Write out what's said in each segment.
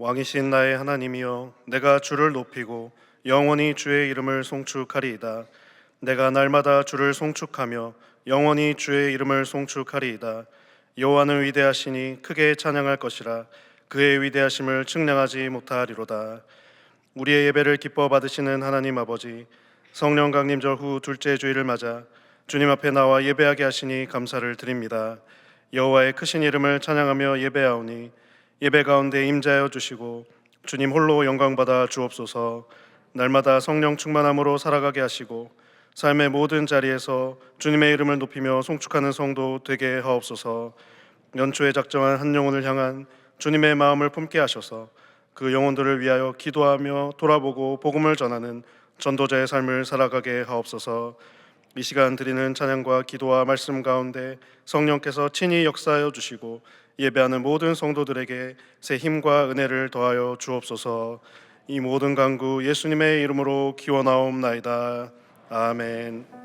왕이신 나의 하나님이여, 내가 주를 높이고 영원히 주의 이름을 송축하리이다. 내가 날마다 주를 송축하며 영원히 주의 이름을 송축하리이다. 여호와는 위대하시니 크게 찬양할 것이라. 그의 위대하심을 측량하지 못하리로다. 우리의 예배를 기뻐 받으시는 하나님 아버지, 성령 강림절 후 둘째 주일을 맞아 주님 앞에 나와 예배하게 하시니 감사를 드립니다. 여호와의 크신 이름을 찬양하며 예배하오니 예배 가운데 임재하여 주시고 주님 홀로 영광받아 주옵소서. 날마다 성령 충만함으로 살아가게 하시고 삶의 모든 자리에서 주님의 이름을 높이며 송축하는 성도 되게 하옵소서. 연초에 작정한 한 영혼을 향한 주님의 마음을 품게 하셔서 그 영혼들을 위하여 기도하며 돌아보고 복음을 전하는 전도자의 삶을 살아가게 하옵소서. 이 시간 드리는 찬양과 기도와 말씀 가운데 성령께서 친히 역사하여 주시고 예배하는 모든 성도들에게 새 힘과 은혜를 더하여 주옵소서. 이 모든 간구 예수님의 이름으로 기원하옵나이다. 아멘.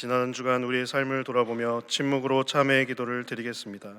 지난 주간 우리의 삶을 돌아보며 침묵으로 참회의 기도를 드리겠습니다.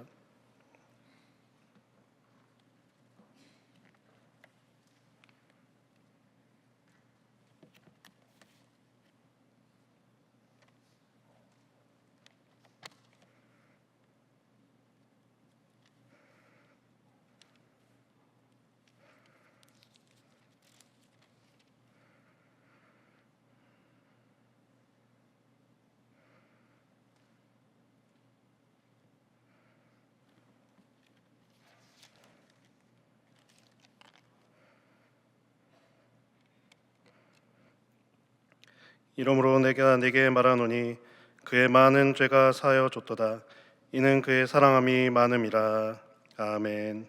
이러므로 내가 네게 말하노니 그의 많은 죄가 사하여 줬도다. 이는 그의 사랑함이 많음이라. 아멘.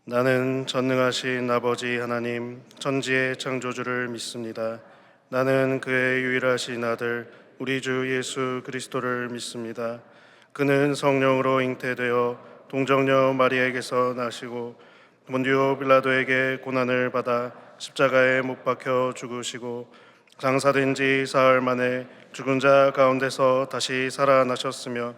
나는 전능하신 아버지 하나님 천지의 창조주를 믿습니다. 나는 그의 유일하신 아들 우리 주 예수 그리스도를 믿습니다. 그는 성령으로 잉태되어 동정녀 마리아에게서 나시고 본디오 빌라도에게 고난을 받아 십자가에 못 박혀 죽으시고 장사된 지 사흘 만에 죽은 자 가운데서 다시 살아나셨으며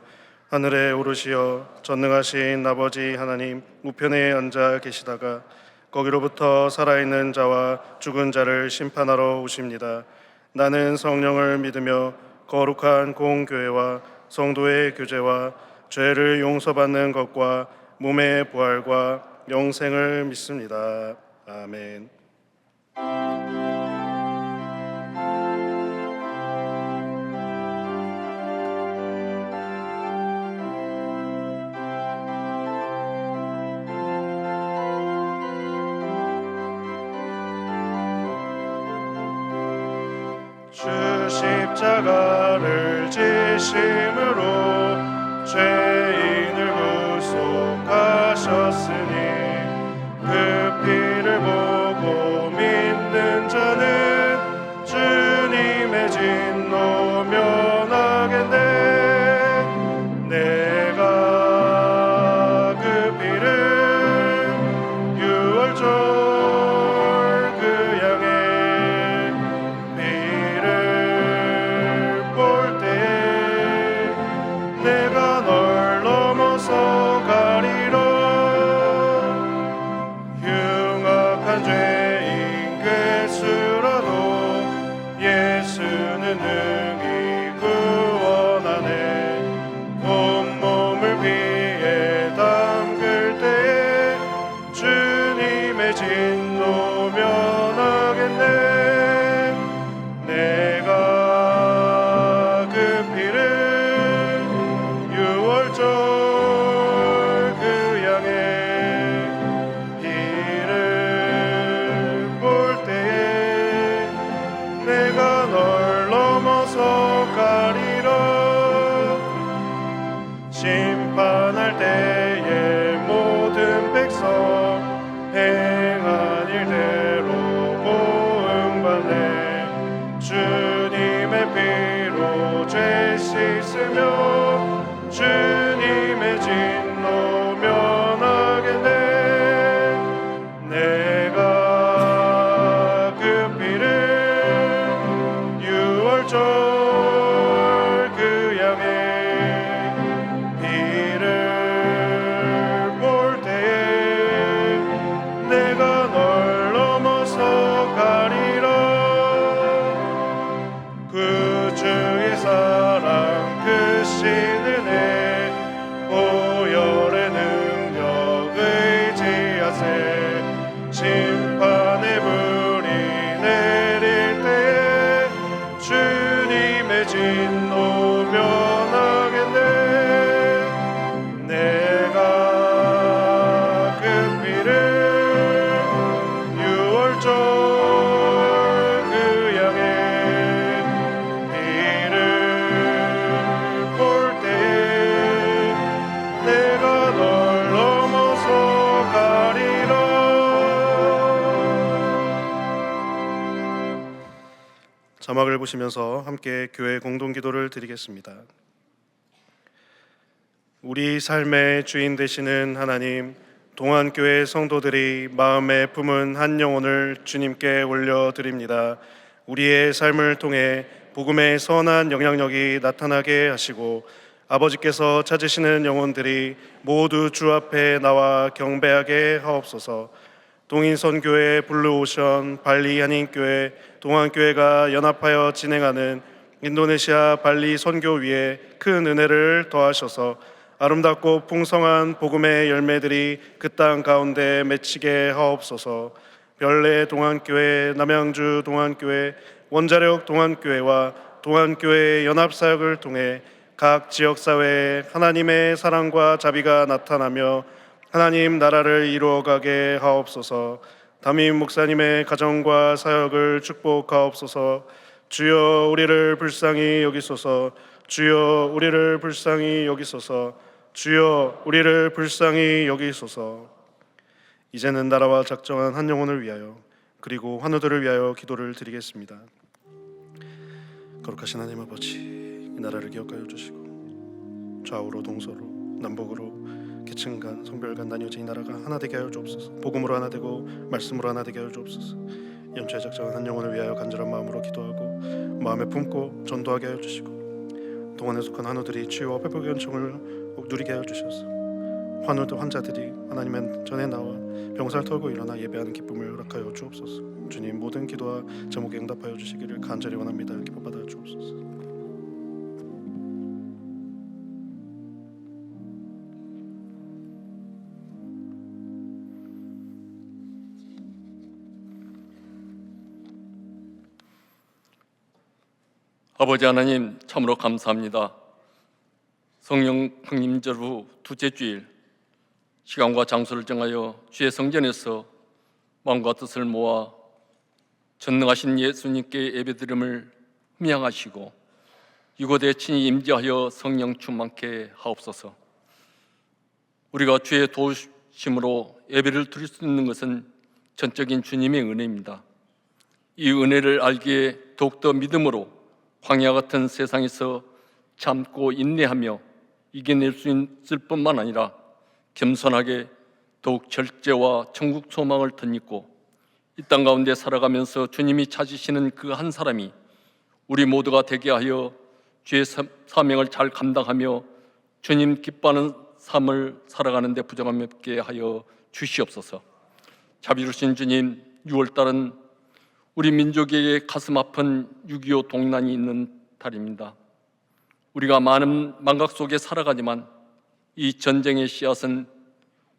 하늘에 오르시어 전능하신 아버지 하나님 우편에 앉아 계시다가 거기로부터 살아있는 자와 죽은 자를 심판하러 오십니다. 나는 성령을 믿으며 거룩한 공교회와 성도의 교제와 죄를 용서받는 것과 몸의 부활과 영생을 믿습니다. 아멘. 주 십자가를 지심으로 죄인을 구속하셨으니 그 피를 보고 믿는 자는 주님의 진노 면하겠네. 내가 그 피를 유월절 진노 면하겠네. 내가 그 피를 유월절 그 양의 피를 볼 때에 내가 널 넘어서 가리라. 심판할 때에 모든 백성 행한 일대로 보응받네. 주님의 피로 죄 씻으며 주님의 진노 면하겠네. 내가 그 피를 유월절 그 양의 피를 볼 때에 내가 널 넘어서 가리라. 그 주의 사랑 그 신은혜 보혈의 능력 의지하세. 심판의 불이 내릴 때에 주님의 진노 면하겠네. 내가 그 피를 유월절 그 양의 피를 볼 때에 내가 널 넘어서 가리라. 자막을 보시면서 함께 교회 공동기도를 드리겠습니다. 우리 삶의 주인 되시는 하나님, 동안교회 성도들이 마음에 품은 한 영혼을 주님께 올려드립니다. 우리의 삶을 통해 복음의 선한 영향력이 나타나게 하시고 아버지께서 찾으시는 영혼들이 모두 주 앞에 나와 경배하게 하옵소서. 동인선교회, 블루오션, 발리 한인교회, 동안교회가 연합하여 진행하는 인도네시아 발리 선교위에 큰 은혜를 더하셔서 아름답고 풍성한 복음의 열매들이 그 땅 가운데 맺히게 하옵소서. 별내 동안교회, 남양주 동안교회, 원자력 동안교회와 동안교회 연합사역을 통해 각 지역사회에 하나님의 사랑과 자비가 나타나며 하나님 나라를 이루어가게 하옵소서. 담임 목사님의 가정과 사역을 축복하옵소서. 주여 우리를 불쌍히 여기소서. 주여 우리를 불쌍히 여기소서. 주여 우리를 불쌍히 여기소서. 이제는 나라와 작정한 한 영혼을 위하여 그리고 환우들을 위하여 기도를 드리겠습니다. 거룩하신 하나님 아버지, 이 나라를 기억하여 주시고 좌우로 동서로 남북으로 계층 간 성별 간 나뉘어진 이 나라가 하나 되게 하여 주옵소서. 복음으로 하나 되고 말씀으로 하나 되게 하여 주옵소서. 연초에 작정한 한 영혼을 위하여 간절한 마음으로 기도하고 마음에 품고 전도하게 하여 주시고 동안에 속한 환우들이 치유와 회복의 은총을 누리게 하여 주셔서 환우들 환자들이 하나님의 전에 나와 병사를 털고 일어나 예배하는 기쁨을 허락하여 주옵소서. 주님 모든 기도와 제목에 응답하여 주시기를 간절히 원합니다. 기뻐 받아 주옵소서. 아버지 하나님, 참으로 감사합니다. 성령 강림절 후 두째 주일, 시간과 장소를 정하여 주의 성전에서 마음과 뜻을 모아 전능하신 예수님께 예배드림을 흠양하시고 이곳에 친히 임재하여 성령 충만케 하옵소서. 우리가 주의 도우심으로 예배를 드릴 수 있는 것은 전적인 주님의 은혜입니다. 이 은혜를 알기에 더욱더 믿음으로 광야 같은 세상에서 참고 인내하며 이겨낼 수 있을 뿐만 아니라 겸손하게 더욱 절제와 천국 소망을 덧입고 이 땅 가운데 살아가면서 주님이 찾으시는 그 한 사람이 우리 모두가 되게 하여 주의 사명을 잘 감당하며 주님 기뻐하는 삶을 살아가는 데 부정함 없게 하여 주시옵소서. 자비로우신 주님, 6월달은 우리 민족에게 가슴 아픈 6.25 동란이 있는 달입니다. 우리가 많은 망각 속에 살아가지만 이 전쟁의 씨앗은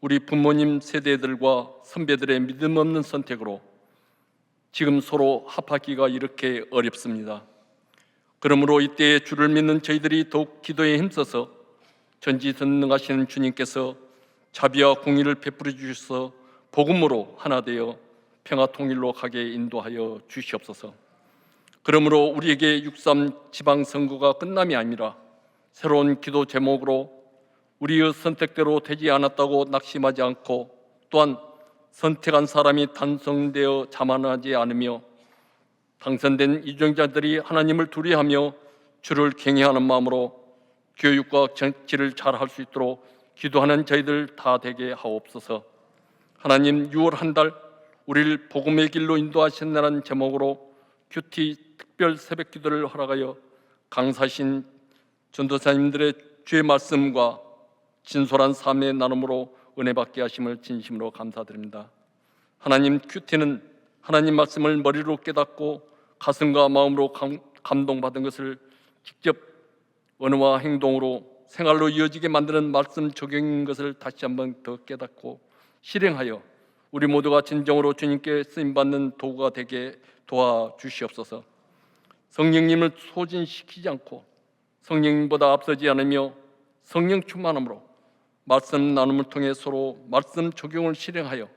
우리 부모님 세대들과 선배들의 믿음 없는 선택으로 지금 서로 합하기가 이렇게 어렵습니다. 그러므로 이때에 주를 믿는 저희들이 더욱 기도에 힘써서 전지전능하시는 주님께서 자비와 공의를 베풀어 주셔서 복음으로 하나 되어 평화 통일로 가게 인도하여 주시옵소서. 그러므로 우리에게 6.3 지방선거가 끝남이 아니라 새로운 기도 제목으로 우리의 선택대로 되지 않았다고 낙심하지 않고 또한 선택한 사람이 단성되어 자만하지 않으며 당선된 유정자들이 하나님을 두려워하며 주를 경외하는 마음으로 교육과 정치를 잘 할 수 있도록 기도하는 저희들 다 되게 하옵소서. 하나님, 6월 한 달 우리를 복음의 길로 인도하신다는 제목으로 큐티 특별 새벽 기도를 허락하여 강사신 전도사님들의 주의 말씀과 진솔한 삶의 나눔으로 은혜 받게 하심을 진심으로 감사드립니다. 하나님, 큐티는 하나님 말씀을 머리로 깨닫고 가슴과 마음으로 감동받은 것을 직접 언어와 행동으로 생활로 이어지게 만드는 말씀 적용인 것을 다시 한번 더 깨닫고 실행하여 우리 모두가 진정으로 주님께 쓰임받는 도구가 되게 도와주시옵소서. 성령님을 소진시키지 않고 성령님보다 앞서지 않으며 성령 충만함으로 말씀 나눔을 통해 서로 말씀 적용을 실행하여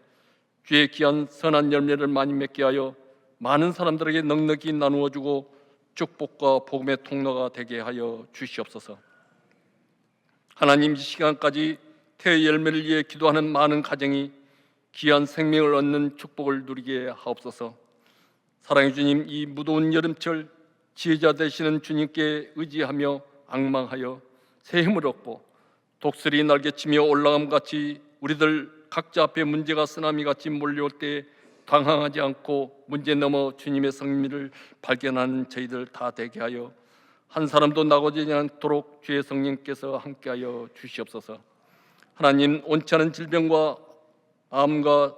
주의 귀한 선한 열매를 많이 맺게 하여 많은 사람들에게 넉넉히 나누어주고 축복과 복음의 통로가 되게 하여 주시옵소서. 하나님, 이 시간까지 태의 열매를 위해 기도하는 많은 가정이 귀한 생명을 얻는 축복을 누리게 하옵소서. 사랑의 주님, 이 무더운 여름철 지혜자 되시는 주님께 의지하며 앙망하여 새 힘을 얻고 독수리 날개치며 올라감 같이 우리들 각자 앞에 문제가 쓰나미 같이 몰려올 때 당황하지 않고 문제 넘어 주님의 성미를 발견하는 저희들 다 되게 하여 한 사람도 나고지 않도록 주의 성령께서 함께하여 주시옵소서. 하나님, 온치 않은 질병과 암과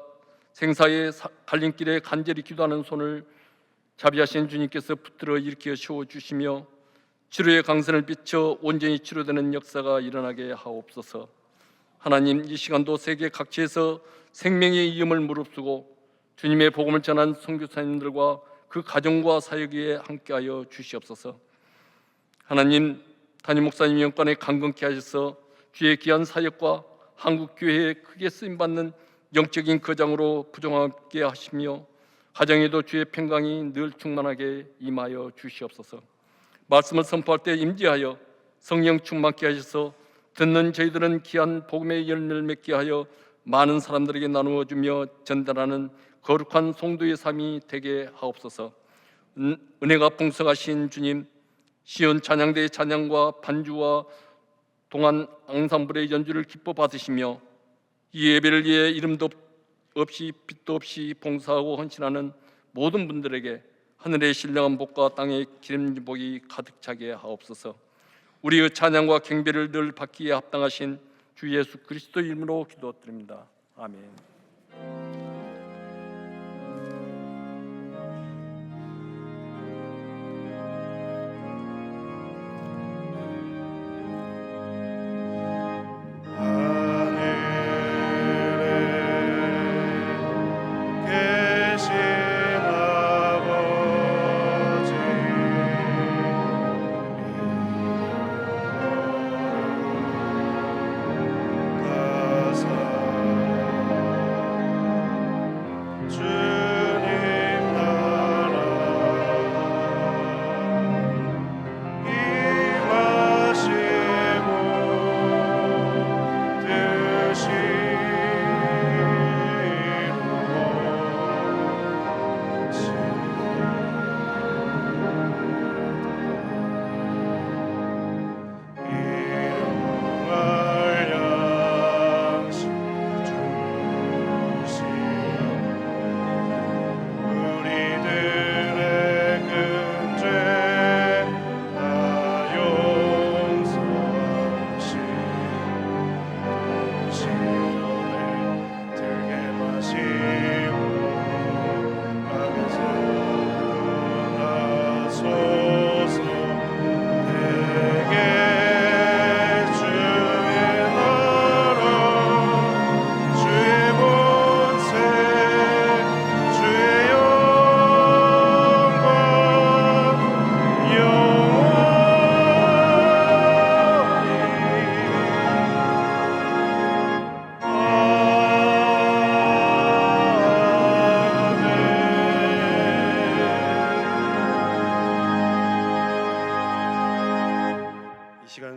생사의 갈림길에 간절히 기도하는 손을 자비하신 주님께서 붙들어 일으켜 세워주시며 치료의 강선을 비춰 온전히 치료되는 역사가 일어나게 하옵소서. 하나님, 이 시간도 세계 각지에서 생명의 위험을 무릅쓰고 주님의 복음을 전한 선교사님들과 그 가정과 사역에 함께하여 주시옵소서. 하나님, 담임 목사님 영권에 강건케 하셔서 주의 귀한 사역과 한국 교회에 크게 쓰임받는 영적인 거장으로 부종하게 하시며 가정에도 주의 평강이 늘 충만하게 임하여 주시옵소서. 말씀을 선포할 때 임재하여 성령 충만케 하셔서 듣는 저희들은 귀한 복음의 열매를 맺게 하여 많은 사람들에게 나누어 주며 전달하는 거룩한 성도의 삶이 되게 하옵소서. 은혜가 풍성하신 주님, 시온 찬양대의 찬양과 반주와 동안 앙상블의 연주를 기뻐 받으시며 이 예배를 위해 이름도 없이 빛도 없이 봉사하고 헌신하는 모든 분들에게 하늘의 신령한 복과 땅의 기름 복이 가득 차게 하옵소서. 우리의 찬양과 경배를 늘 받기에 합당하신 주 예수 그리스도 이름으로 기도드립니다. 아멘.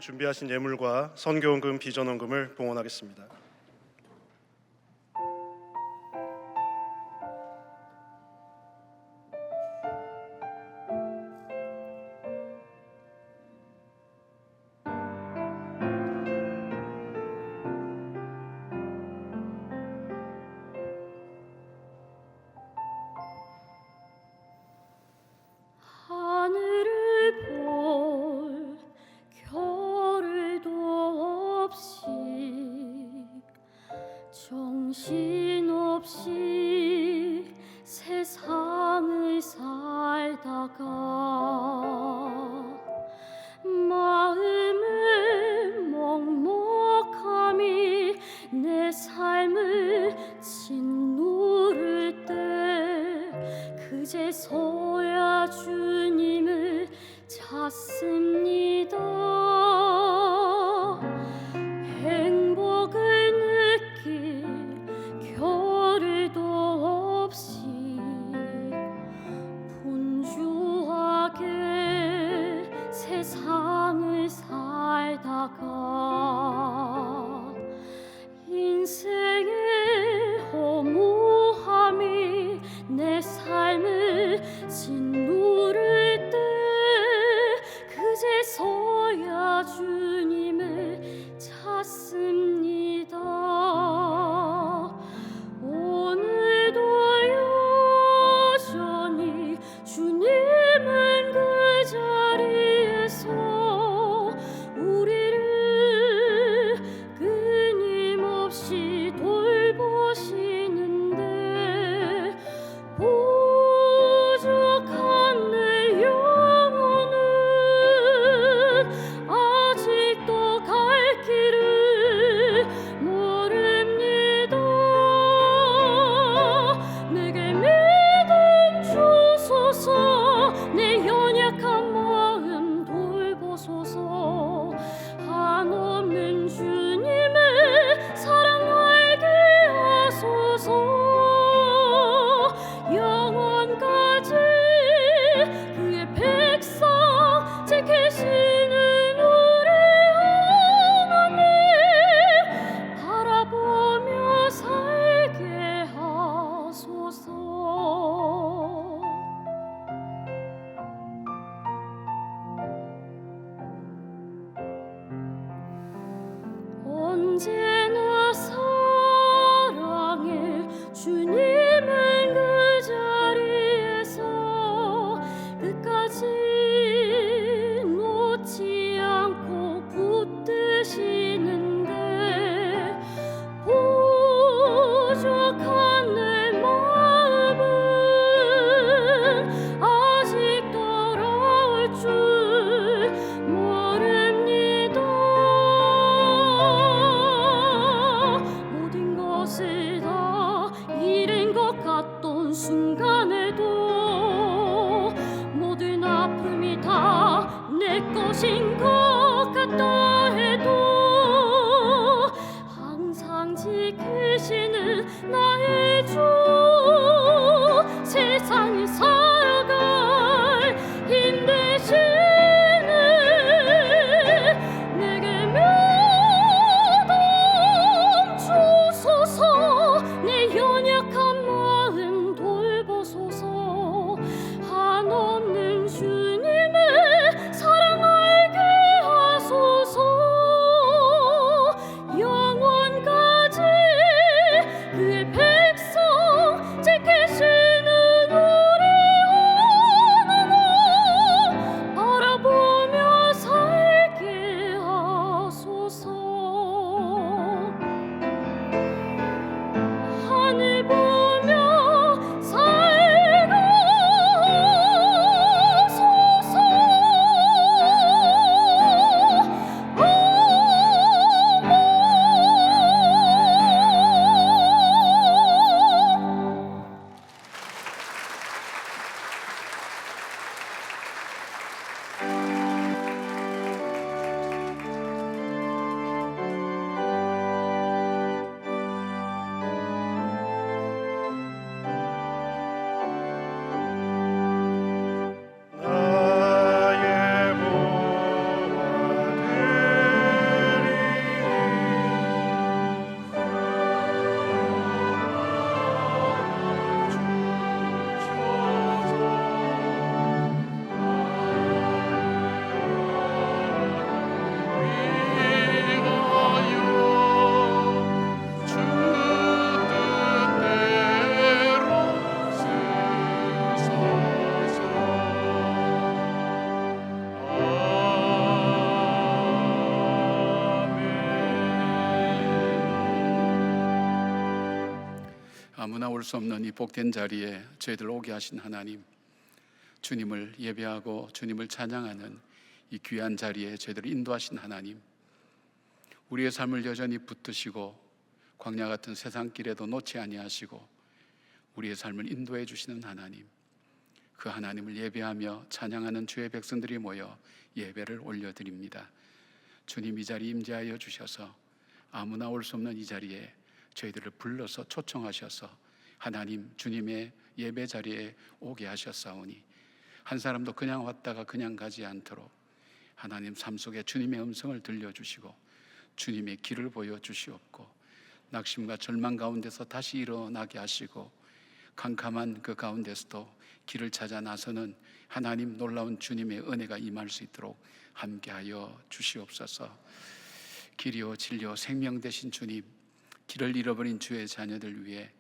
준비하신 예물과 선교원금, 비전원금을 봉헌하겠습니다. 정신없이 세상을 살다가 마음의 먹먹함이 내 삶을 짓누를 때 그제서야 주님을 찾습니다. 행복을 느낄 겨를도 없이 분주하게 세상을 살다가 인생의 허무함이 내 삶을 짓누를 때 그제서야 주님을 찾습니다. 오신 것 같다 해도 항상 지키시는 나의 주 세상을 살아갈 힘 되시는 내게 몇안 주소서 내 연약한 마음 돌보소서 한없는 주님의 사랑 알게 하소서 영원까지 그의 백성 지키시는 우리 하나님 바라보며 살게 하소서 하늘 보며 살게 하소서 나의 아무나 올 수 없는 이 복된 자리에 저희들 오게 하신 하나님, 주님을 예배하고 주님을 찬양하는 이 귀한 자리에 저희들을 인도하신 하나님, 우리의 삶을 여전히 붙드시고 광야 같은 세상길에도 놓지 아니하시고 우리의 삶을 인도해 주시는 하나님, 그 하나님을 예배하며 찬양하는 주의 백성들이 모여 예배를 올려드립니다. 주님, 이 자리에 임재하여 주셔서 아무나 올 수 없는 이 자리에 저희들을 불러서 초청하셔서 하나님 주님의 예배 자리에 오게 하셨사오니 한 사람도 그냥 왔다가 그냥 가지 않도록 하나님 삶 속에 주님의 음성을 들려주시고 주님의 길을 보여주시옵고 낙심과 절망 가운데서 다시 일어나게 하시고 캄캄한 그 가운데서도 길을 찾아 나서는 하나님 놀라운 주님의 은혜가 임할 수 있도록 함께하여 주시옵소서. 길이요 진리요 생명 되신 주님, 길을 잃어버린 주의 자녀들 위해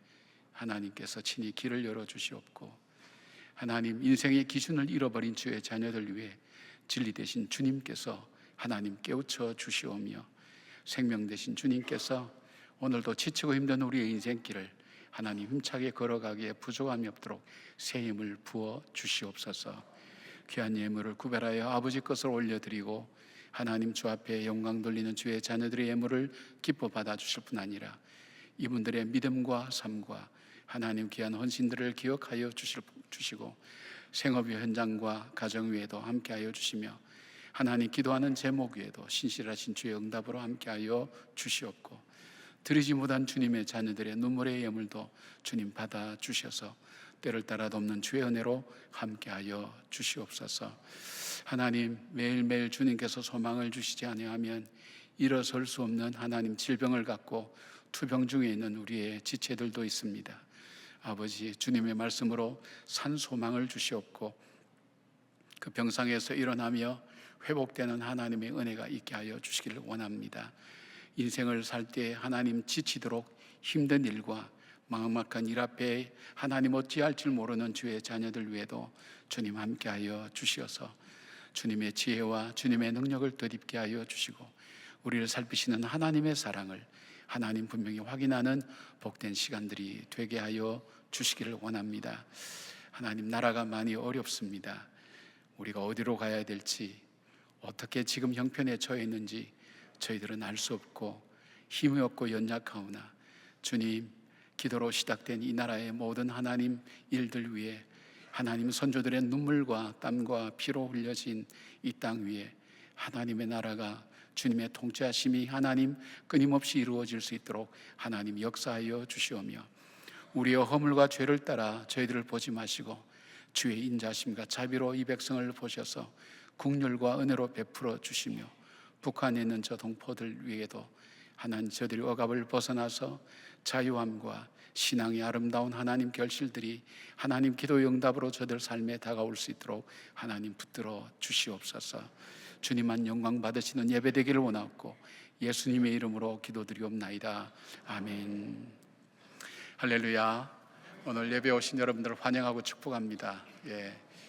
하나님께서 친히 길을 열어주시옵고 하나님 인생의 기준을 잃어버린 주의 자녀들 위해 진리 되신 주님께서 하나님 깨우쳐 주시오며 생명 되신 주님께서 오늘도 지치고 힘든 우리의 인생길을 하나님 힘차게 걸어가기에 부족함이 없도록 새 힘을 부어 주시옵소서. 귀한 예물을 구별하여 아버지 것을 올려드리고 하나님 주 앞에 영광 돌리는 주의 자녀들의 예물을 기뻐 받아주실 뿐 아니라 이분들의 믿음과 삶과 하나님 귀한 헌신들을 기억하여 주시고 생업의 현장과 가정 위에도 함께하여 주시며 하나님 기도하는 제목 위에도 신실하신 주의 응답으로 함께하여 주시옵고 드리지 못한 주님의 자녀들의 눈물의 예물도 주님 받아 주셔서 때를 따라 돕는 주의 은혜로 함께하여 주시옵소서. 하나님 매일매일 주님께서 소망을 주시지 아니하면 일어설 수 없는 하나님 질병을 갖고 투병 중에 있는 우리의 지체들도 있습니다. 아버지 주님의 말씀으로 산 소망을 주시옵고 그 병상에서 일어나며 회복되는 하나님의 은혜가 있게 하여 주시기를 원합니다. 인생을 살 때 하나님 지치도록 힘든 일과 막막한 일 앞에 하나님 어찌할 줄 모르는 주의 자녀들 위에도 주님 함께하여 주시어서 주님의 지혜와 주님의 능력을 덧입게 하여 주시고 우리를 살피시는 하나님의 사랑을 하나님 분명히 확인하는 복된 시간들이 되게 하여 주시기를 원합니다. 하나님 나라가 많이 어렵습니다. 우리가 어디로 가야 될지 어떻게 지금 형편에 처해 있는지 저희들은 알 수 없고 힘이 없고 연약하오나 주님 기도로 시작된 이 나라의 모든 하나님 일들 위에 하나님 선조들의 눈물과 땀과 피로 흘려진 이 땅 위에 하나님의 나라가 주님의 통치하심이 하나님 끊임없이 이루어질 수 있도록 하나님 역사하여 주시오며, 우리의 허물과 죄를 따라 저희들을 보지 마시고 주의 인자심과 자비로 이 백성을 보셔서 국률과 은혜로 베풀어 주시며, 북한에 있는 저 동포들 위에도 하나님 저들이 억압을 벗어나서 자유함과 신앙의 아름다운 하나님 결실들이 하나님 기도의 응답으로 저들 삶에 다가올 수 있도록 하나님 붙들어 주시옵소서. 주님만 영광 받으시는 예배 되기를 원하옵고 예수님의 이름으로 기도드리옵나이다. 아멘. 할렐루야. 오늘 예배 오신 여러분들을 환영하고 축복합니다.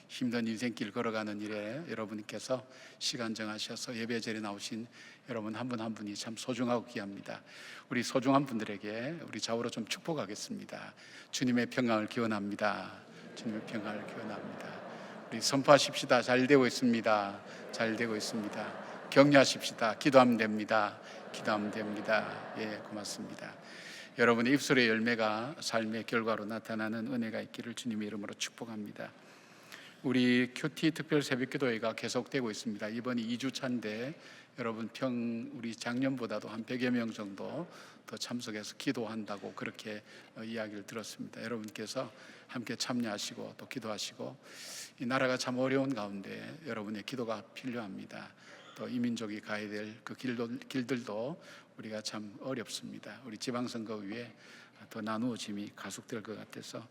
힘든 인생길 걸어가는 일에 여러분께서 시간 정하셔서 예배 자리에 나오신 여러분 한 분 한 분이 참 소중하고 귀합니다. 우리 소중한 분들에게 우리 좌우로 좀 축복하겠습니다. 주님의 평강을 기원합니다. 주님의 평강을 기원합니다. 우리 선포하십시다. 잘 되고 있습니다. 잘 되고 있습니다. 격려하십시다. 기도하면 됩니다. 기도하면 됩니다. 고맙습니다. 여러분의 입술의 열매가 삶의 결과로 나타나는 은혜가 있기를 주님의 이름으로 축복합니다. 우리 큐티 특별 새벽기도회가 계속되고 있습니다. 이번이 2주차인데 여러분 우리 작년보다도 한 100여 명 정도 더 참석해서 기도한다고 그렇게 이야기를 들었습니다. 여러분께서 함께 참여하시고 또 기도하시고, 이 나라가 참 어려운 가운데 여러분의 기도가 필요합니다. 또 이 민족이 가야 될 그 길들도 우리가 참 어렵습니다. 우리 지방선거 위에 더 나누어짐이 가속될 것 같아서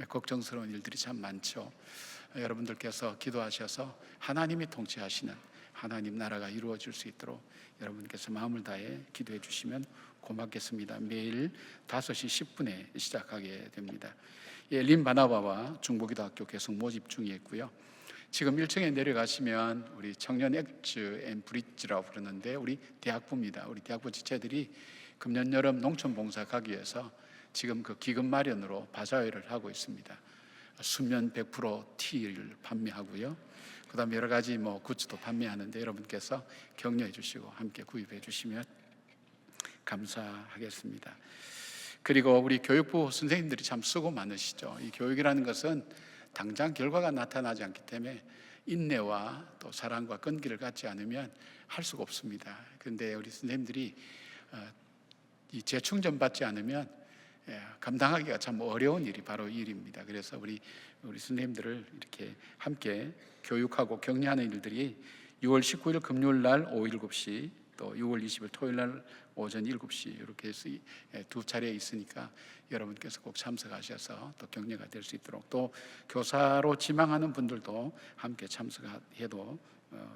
걱정스러운 일들이 참 많죠. 여러분들께서 기도하셔서 하나님이 통치하시는 하나님 나라가 이루어질 수 있도록 여러분께서 마음을 다해 기도해 주시면 고맙겠습니다. 매일 5시 10분에 시작하게 됩니다. 림바나바와 중보기도학교 계속 모집 중에 있고요. 지금 1층에 내려가시면 우리 청년 엑즈 앤 브릿지라고 부르는데 우리 대학부입니다. 우리 대학부 지체들이 금년 여름 농촌 봉사 가기 위해서 지금 그 기금 마련으로 바자회를 하고 있습니다. 수면 100% 티를 판매하고요. 그 다음에 여러 가지 굿즈도 판매하는데 여러분께서 격려해 주시고 함께 구입해 주시면 감사하겠습니다. 그리고 우리 교육부 선생님들이 참 수고 많으시죠. 이 교육이라는 것은 당장 결과가 나타나지 않기 때문에 인내와 또 사랑과 끈기를 갖지 않으면 할 수가 없습니다. 그런데 우리 선생님들이 이 재충전 받지 않으면 감당하기가 참 어려운 일이 바로 이 일입니다. 그래서 우리 선생님들을 이렇게 함께 교육하고 격려하는 일들이 6월 19일 금요일 날 오후 7시, 또 6월 20일 토요일 날 오전 7시 이렇게 해서 두 차례 있으니까 여러분께서 꼭 참석하셔서 또 격려가 될 수 있도록, 또 교사로 지망하는 분들도 함께 참석해도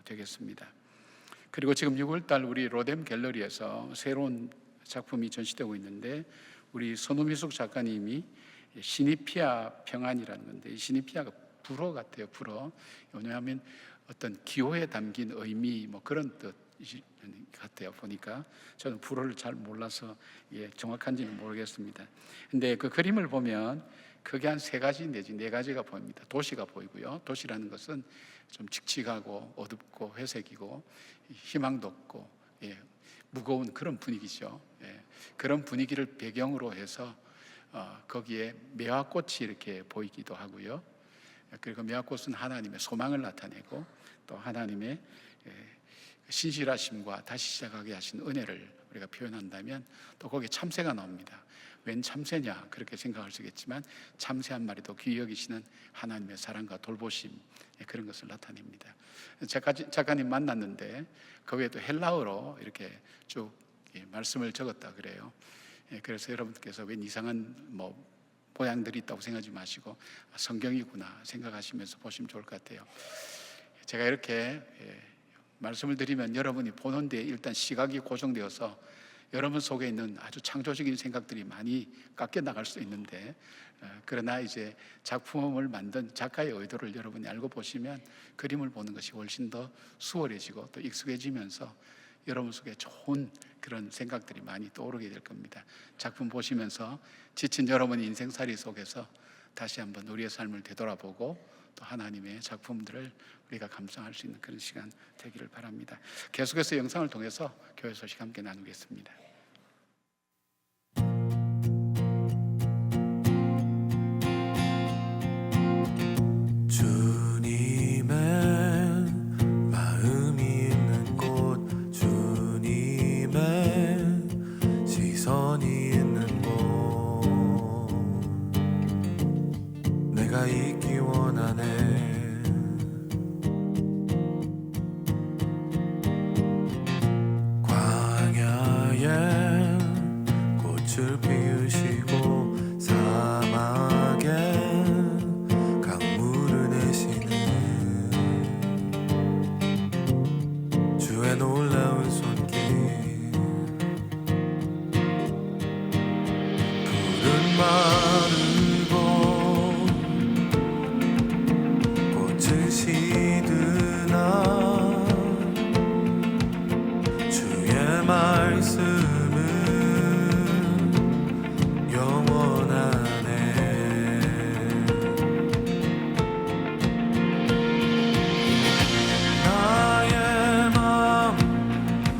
되겠습니다. 그리고 지금 6월달 우리 로뎀 갤러리에서 새로운 작품이 전시되고 있는데 우리 손우미숙 작가님이 시니피아 평안이라는 건데, 이 시니피아가 불어 같아요. 불어. 왜냐하면 어떤 기호에 담긴 의미 그런 뜻 같아요. 보니까 저는 불어를 잘 몰라서 정확한지는 모르겠습니다. 근데 그 그림을 보면 그게 한 3가지 내지 4가지가 보입니다. 도시가 보이고요. 도시라는 것은 좀 칙칙하고 어둡고 회색이고 희망도 없고 무거운 그런 분위기죠. 그런 분위기를 배경으로 해서 거기에 매화꽃이 이렇게 보이기도 하고요. 그리고 매화꽃은 하나님의 소망을 나타내고 또 하나님의 신실하심과 다시 시작하게 하신 은혜를 우리가 표현한다면 또 거기에 참새가 나옵니다. 웬 참새냐 그렇게 생각할 수 있겠지만 참새 한 마리도 귀히 여기시는 하나님의 사랑과 돌보심, 그런 것을 나타냅니다. 작가님 만났는데 그 외에 또 헬라어로 이렇게 쭉 말씀을 적었다 그래요. 그래서 여러분께서 웬 이상한 모양들이 있다고 생각하지 마시고 성경이구나 생각하시면서 보시면 좋을 것 같아요. 제가 이렇게 말씀을 드리면 여러분이 보는데 일단 시각이 고정되어서 여러분 속에 있는 아주 창조적인 생각들이 많이 깎여 나갈 수 있는데, 그러나 이제 작품을 만든 작가의 의도를 여러분이 알고 보시면 그림을 보는 것이 훨씬 더 수월해지고 또 익숙해지면서 여러분 속에 좋은 그런 생각들이 많이 떠오르게 될 겁니다. 작품 보시면서 지친 여러분의 인생살이 속에서 다시 한번 우리의 삶을 되돌아보고 또 하나님의 작품들을 우리가 감상할 수 있는 그런 시간 되기를 바랍니다. 계속해서 영상을 통해서 교회 소식 함께 나누겠습니다. 주님의 마음이 있는 시드나 주의 말씀은 영원하네. 나의 마음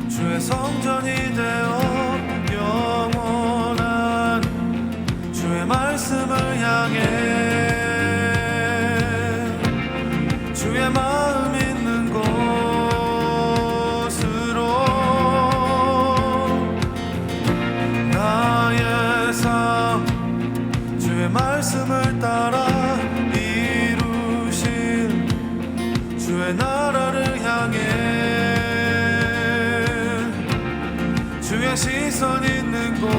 주의 성전이 되어 영원한 주의 말씀을 향해 주의 마음 있는 곳으로 나의 삶 주의 말씀을 따라 이루신 주의 나라를 향해 주의 시선 있는 곳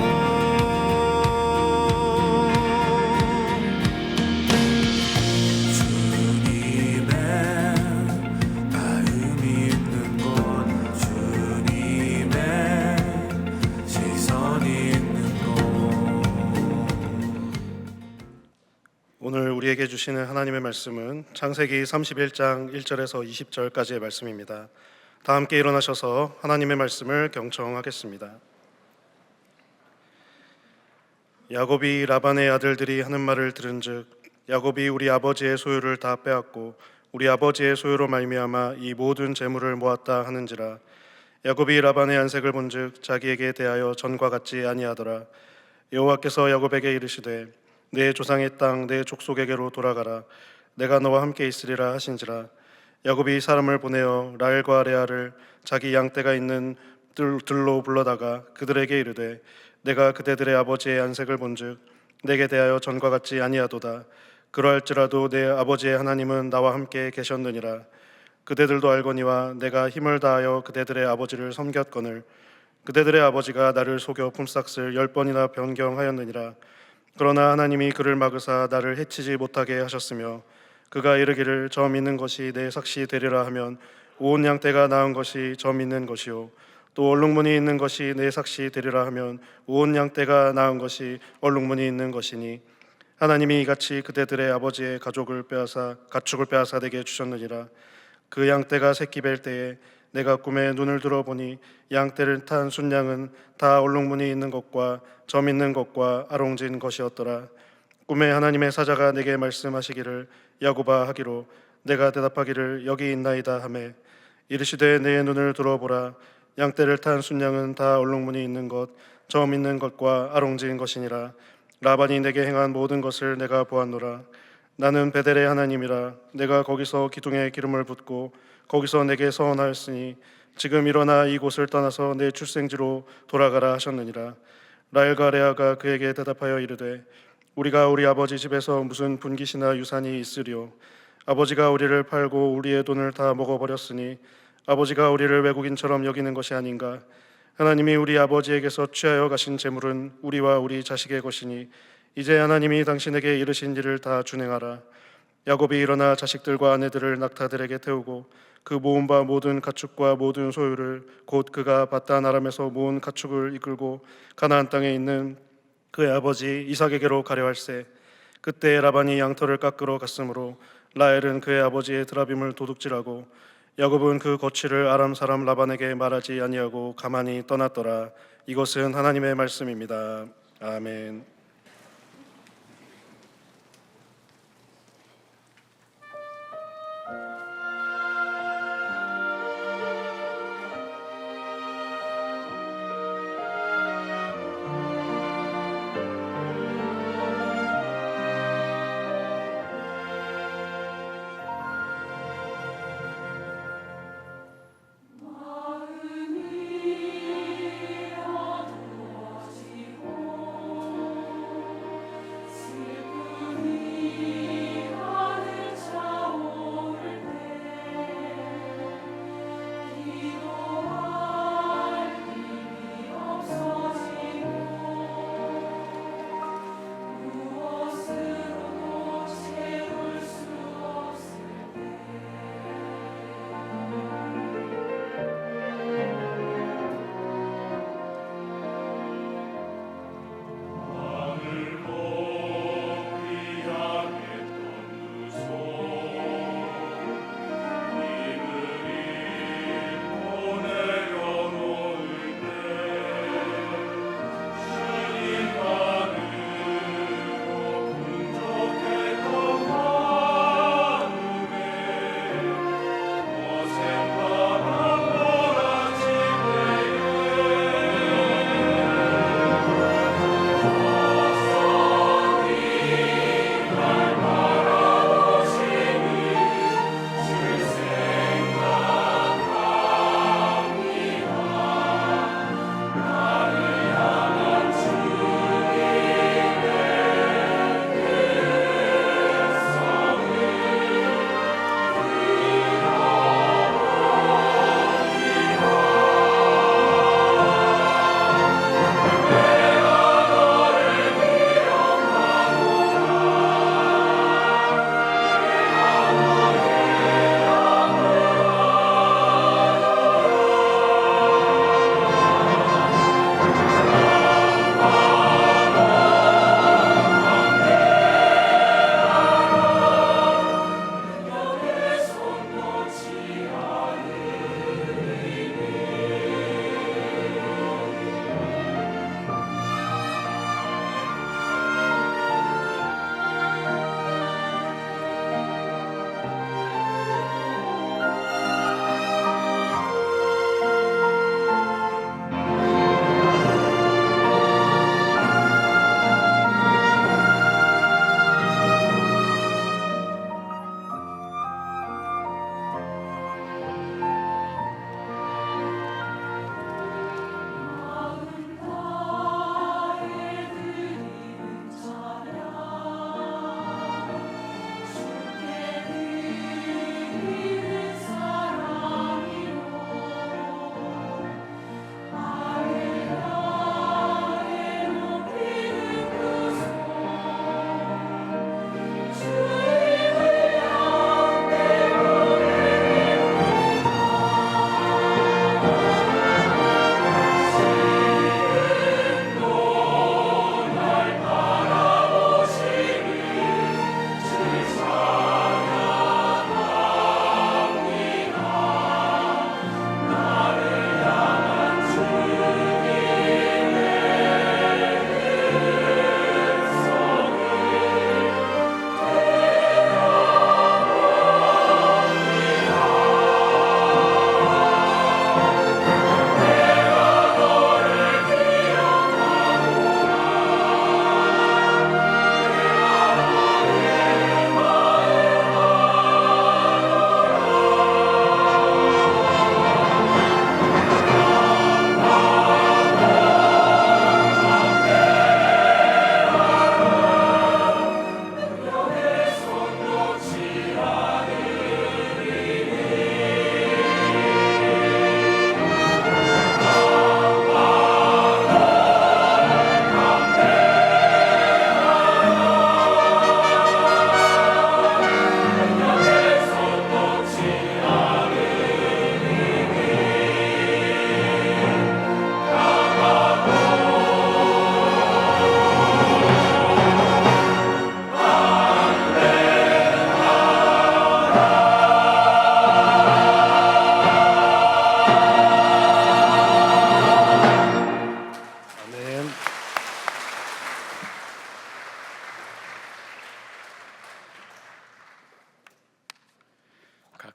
오늘 우리에게 주시는 하나님의 말씀은 창세기 31장 1절에서 20절까지의 말씀입니다. 다 함께 일어나셔서 하나님의 말씀을 경청하겠습니다. 야곱이 라반의 아들들이 하는 말을 들은즉 야곱이 우리 아버지의 소유를 다 빼앗고 우리 아버지의 소유로 말미암아 이 모든 재물을 모았다 하는지라. 야곱이 라반의 안색을 본즉 자기에게 대하여 전과 같지 아니하더라. 여호와께서 야곱에게 이르시되 내 조상의 땅 내 족속에게로 돌아가라. 내가 너와 함께 있으리라 하신지라. 야곱이 사람을 보내어 라헬과 레아를 자기 양떼가 있는 들로 불러다가 그들에게 이르되 내가 그대들의 아버지의 안색을 본즉 내게 대하여 전과 같지 아니하도다. 그러할지라도 내 아버지의 하나님은 나와 함께 계셨느니라. 그대들도 알거니와 내가 힘을 다하여 그대들의 아버지를 섬겼거늘 그대들의 아버지가 나를 속여 품삯을 10번이나 변경하였느니라. 그러나 하나님이 그를 막으사 나를 해치지 못하게 하셨으며 그가 이르기를 저 믿는 것이 내 삭시 되리라 하면 온 양떼가 낳은 것이 저 믿는 것이요 또 얼룩무늬 있는 것이 내 삭시 되리라 하면 온 양떼가 낳은 것이 얼룩무늬 있는 것이니 하나님이 이같이 그대들의 아버지의 가축을 빼앗아 내게 주셨느니라. 그 양떼가 새끼 뵐 때에 내가 꿈에 눈을 들어보니 양떼를 탄 순양은 다 얼룩무늬 있는 것과 점 있는 것과 아롱진 것이었더라. 꿈에 하나님의 사자가 내게 말씀하시기를 야곱아 하기로 내가 대답하기를 여기 있나이다 하매 이르시되 내 눈을 들어보라. 양떼를 탄 순양은 다 얼룩무늬 있는 것, 점 있는 것과 아롱진 것이니라. 라반이 내게 행한 모든 것을 내가 보았노라. 나는 베델의 하나님이라. 내가 거기서 기둥에 기름을 붓고 거기서 내게 서원하였으니 지금 일어나 이곳을 떠나서 내 출생지로 돌아가라 하셨느니라. 라헬과 레아가 그에게 대답하여 이르되 우리가 우리 아버지 집에서 무슨 분깃이나 유산이 있으리요. 아버지가 우리를 팔고 우리의 돈을 다 먹어버렸으니 아버지가 우리를 외국인처럼 여기는 것이 아닌가. 하나님이 우리 아버지에게서 취하여 가신 재물은 우리와 우리 자식의 것이니 이제 하나님이 당신에게 이르신 일을 다 준행하라. 야곱이 일어나 자식들과 아내들을 낙타들에게 태우고 그 모은 바 모든 가축과 모든 소유를 곧 그가 바단 아람에서 모은 가축을 이끌고 가나안 땅에 있는 그의 아버지 이삭에게로 가려 할세. 그때 라반이 양털을 깎으러 갔으므로 라헬은 그의 아버지의 드라빔을 도둑질하고 야곱은 그 거취를 아람 사람 라반에게 말하지 아니하고 가만히 떠났더라. 이것은 하나님의 말씀입니다. 아멘.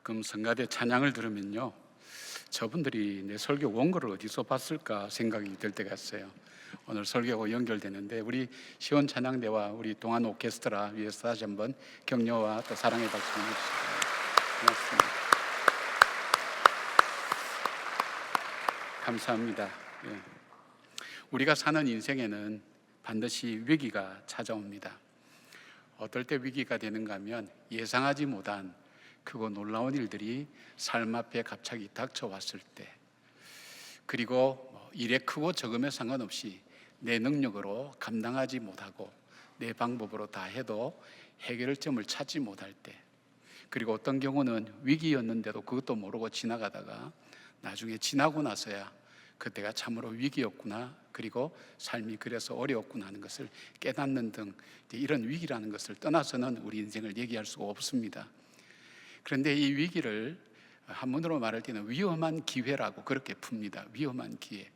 가끔 성가대 찬양을 들으면요, 저분들이 내 설교 원고를 어디서 봤을까 생각이 들 때가 있어요. 오늘 설교하고 연결되는데 우리 시온 찬양대와 우리 동안 오케스트라 위해서 다시 한번 격려와 또 사랑의 박수 보내주시기 고맙습니다. 감사합니다. 예. 우리가 사는 인생에는 반드시 위기가 찾아옵니다. 어떨 때 위기가 되는가 하면 예상하지 못한 크고 놀라운 일들이 삶 앞에 갑자기 닥쳐왔을 때, 그리고 일에 크고 적음에 상관없이 내 능력으로 감당하지 못하고 내 방법으로 다 해도 해결점을 찾지 못할 때, 그리고 어떤 경우는 위기였는데도 그것도 모르고 지나가다가 나중에 지나고 나서야 그때가 참으로 위기였구나, 그리고 삶이 그래서 어려웠구나 하는 것을 깨닫는 등 이런 위기라는 것을 떠나서는 우리 인생을 얘기할 수가 없습니다. 그런데 이 위기를 한문으로 말할 때는 위험한 기회라고 그렇게 풉니다. 위험한 기회.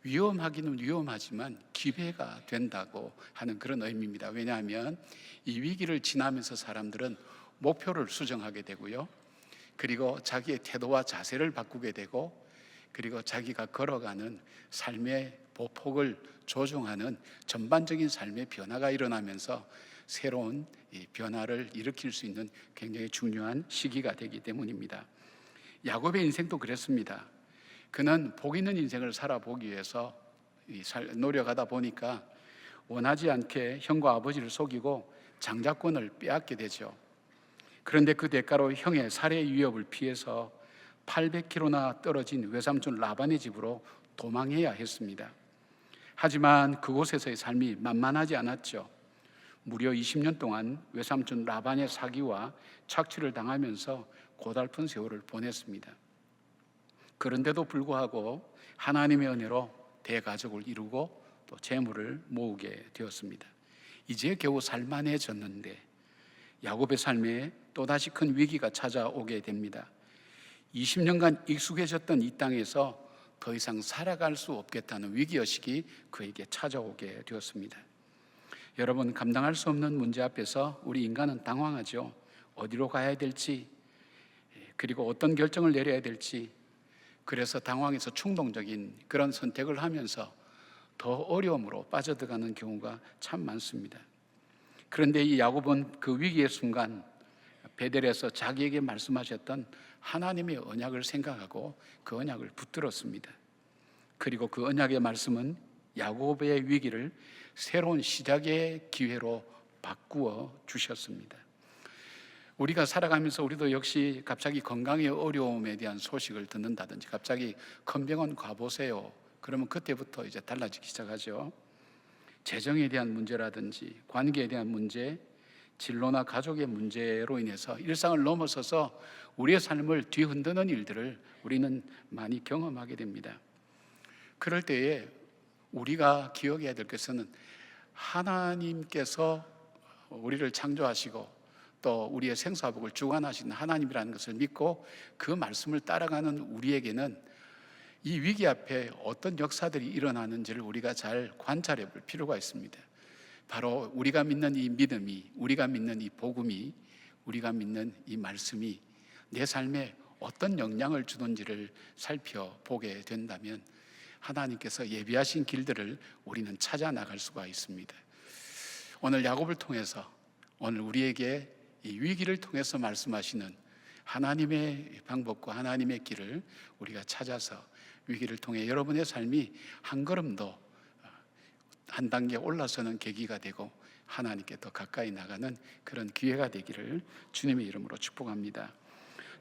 위험하기는 위험하지만 기회가 된다고 하는 그런 의미입니다. 왜냐하면 이 위기를 지나면서 사람들은 목표를 수정하게 되고요, 그리고 자기의 태도와 자세를 바꾸게 되고, 그리고 자기가 걸어가는 삶의 보폭을 조정하는 전반적인 삶의 변화가 일어나면서 새로운 변화를 일으킬 수 있는 굉장히 중요한 시기가 되기 때문입니다. 야곱의 인생도 그랬습니다. 그는 복 있는 인생을 살아보기 위해서 노력하다 보니까 원하지 않게 형과 아버지를 속이고 장자권을 빼앗게 되죠. 그런데 그 대가로 형의 살해 위협을 피해서 800km나 떨어진 외삼촌 라반의 집으로 도망해야 했습니다. 하지만 그곳에서의 삶이 만만하지 않았죠. 무려 20년 동안 외삼촌 라반의 사기와 착취를 당하면서 고달픈 세월을 보냈습니다. 그런데도 불구하고 하나님의 은혜로 대가족을 이루고 또 재물을 모으게 되었습니다. 이제 겨우 살만해졌는데 야곱의 삶에 또다시 큰 위기가 찾아오게 됩니다. 20년간 익숙해졌던 이 땅에서 더 이상 살아갈 수 없겠다는 위기의식이 그에게 찾아오게 되었습니다. 여러분, 감당할 수 없는 문제 앞에서 우리 인간은 당황하죠. 어디로 가야 될지, 그리고 어떤 결정을 내려야 될지, 그래서 당황해서 충동적인 그런 선택을 하면서 더 어려움으로 빠져들어가는 경우가 참 많습니다. 그런데 이 야곱은 그 위기의 순간 베델에서 자기에게 말씀하셨던 하나님의 언약을 생각하고 그 언약을 붙들었습니다. 그리고 그 언약의 말씀은 야곱의 위기를 새로운 시작의 기회로 바꾸어 주셨습니다. 우리가 살아가면서 우리도 역시 갑자기 건강의 어려움에 대한 소식을 듣는다든지, 갑자기 큰 병원 가보세요, 그러면 그때부터 이제 달라지기 시작하죠. 재정에 대한 문제라든지 관계에 대한 문제, 진로나 가족의 문제로 인해서 일상을 넘어서서 우리의 삶을 뒤흔드는 일들을 우리는 많이 경험하게 됩니다. 그럴 때에 우리가 기억해야 될 것은 하나님께서 우리를 창조하시고 또 우리의 생사복을 주관하시는 하나님이라는 것을 믿고 그 말씀을 따라가는 우리에게는 이 위기 앞에 어떤 역사들이 일어나는지를 우리가 잘 관찰해 볼 필요가 있습니다. 바로 우리가 믿는 이 믿음이, 우리가 믿는 이 복음이, 우리가 믿는 이 말씀이 내 삶에 어떤 영향을 주는지를 살펴보게 된다면 하나님께서 예비하신 길들을 우리는 찾아 나갈 수가 있습니다. 오늘 야곱을 통해서, 오늘 우리에게 이 위기를 통해서 말씀하시는 하나님의 방법과 하나님의 길을 우리가 찾아서 위기를 통해 여러분의 삶이 한 걸음 더 한 단계 올라서는 계기가 되고 하나님께 더 가까이 나가는 그런 기회가 되기를 주님의 이름으로 축복합니다.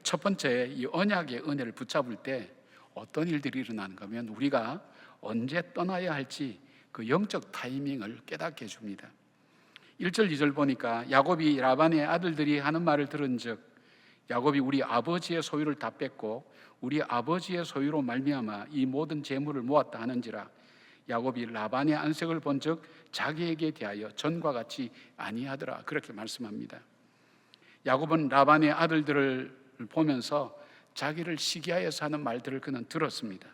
첫 번째, 이 언약의 은혜를 붙잡을 때 어떤 일들이 일어나는가 하면 우리가 언제 떠나야 할지 그 영적 타이밍을 깨닫게 해줍니다. 1절 2절 보니까 야곱이 라반의 아들들이 하는 말을 들은 즉 야곱이 우리 아버지의 소유를 다 뺏고 우리 아버지의 소유로 말미암아 이 모든 재물을 모았다 하는지라 야곱이 라반의 안색을 본즉 자기에게 대하여 전과 같이 아니하더라, 그렇게 말씀합니다. 야곱은 라반의 아들들을 보면서 자기를 시기하여서 하는 말들을 그는 들었습니다.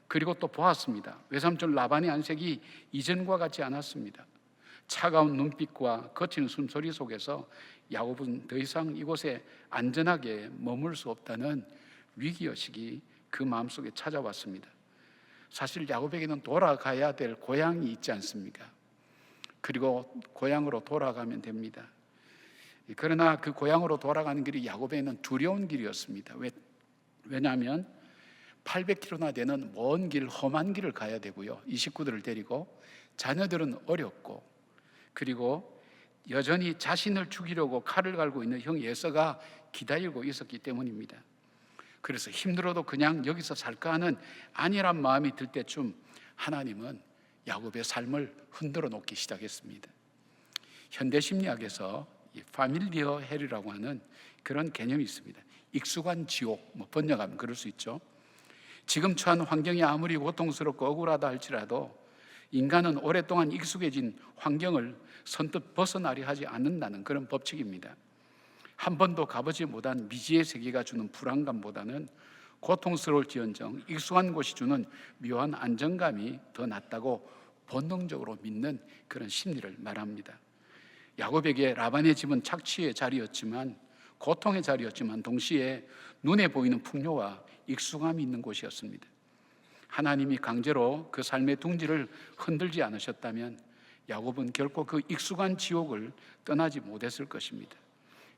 그리고 또 보았습니다. 외삼촌 라반의 안색이 이전과 같지 않았습니다. 차가운 눈빛과 거친 숨소리 속에서 야곱은 더 이상 이곳에 안전하게 머물 수 없다는 위기의식이 그 마음속에 찾아왔습니다. 사실 야곱에게는 돌아가야 될 고향이 있지 않습니까? 그리고 고향으로 돌아가면 됩니다. 그러나 그 고향으로 돌아가는 길이 야곱에게는 두려운 길이었습니다. 왜냐하면 800km나 되는 먼 길, 험한 길을 가야 되고요. 이 식구들을 데리고 자녀들은 어렸고, 그리고 여전히 자신을 죽이려고 칼을 갈고 있는 형 예서가 기다리고 있었기 때문입니다. 그래서 힘들어도 그냥 여기서 살까 하는 안일한 마음이 들 때쯤 하나님은 야곱의 삶을 흔들어 놓기 시작했습니다. 현대 심리학에서 파밀리어 헬이라고 하는 그런 개념이 있습니다. 익숙한 지옥, 번역하면 그럴 수 있죠. 지금 처한 환경이 아무리 고통스럽고 억울하다 할지라도 인간은 오랫동안 익숙해진 환경을 선뜻 벗어나려 하지 않는다는 그런 법칙입니다. 한 번도 가보지 못한 미지의 세계가 주는 불안감보다는 고통스러울지언정 익숙한 곳이 주는 묘한 안정감이 더 낫다고 본능적으로 믿는 그런 심리를 말합니다. 야곱에게 라반의 집은 착취의 자리였지만, 고통의 자리였지만 동시에 눈에 보이는 풍요와 익숙함이 있는 곳이었습니다. 하나님이 강제로 그 삶의 둥지를 흔들지 않으셨다면 야곱은 결코 그 익숙한 지옥을 떠나지 못했을 것입니다.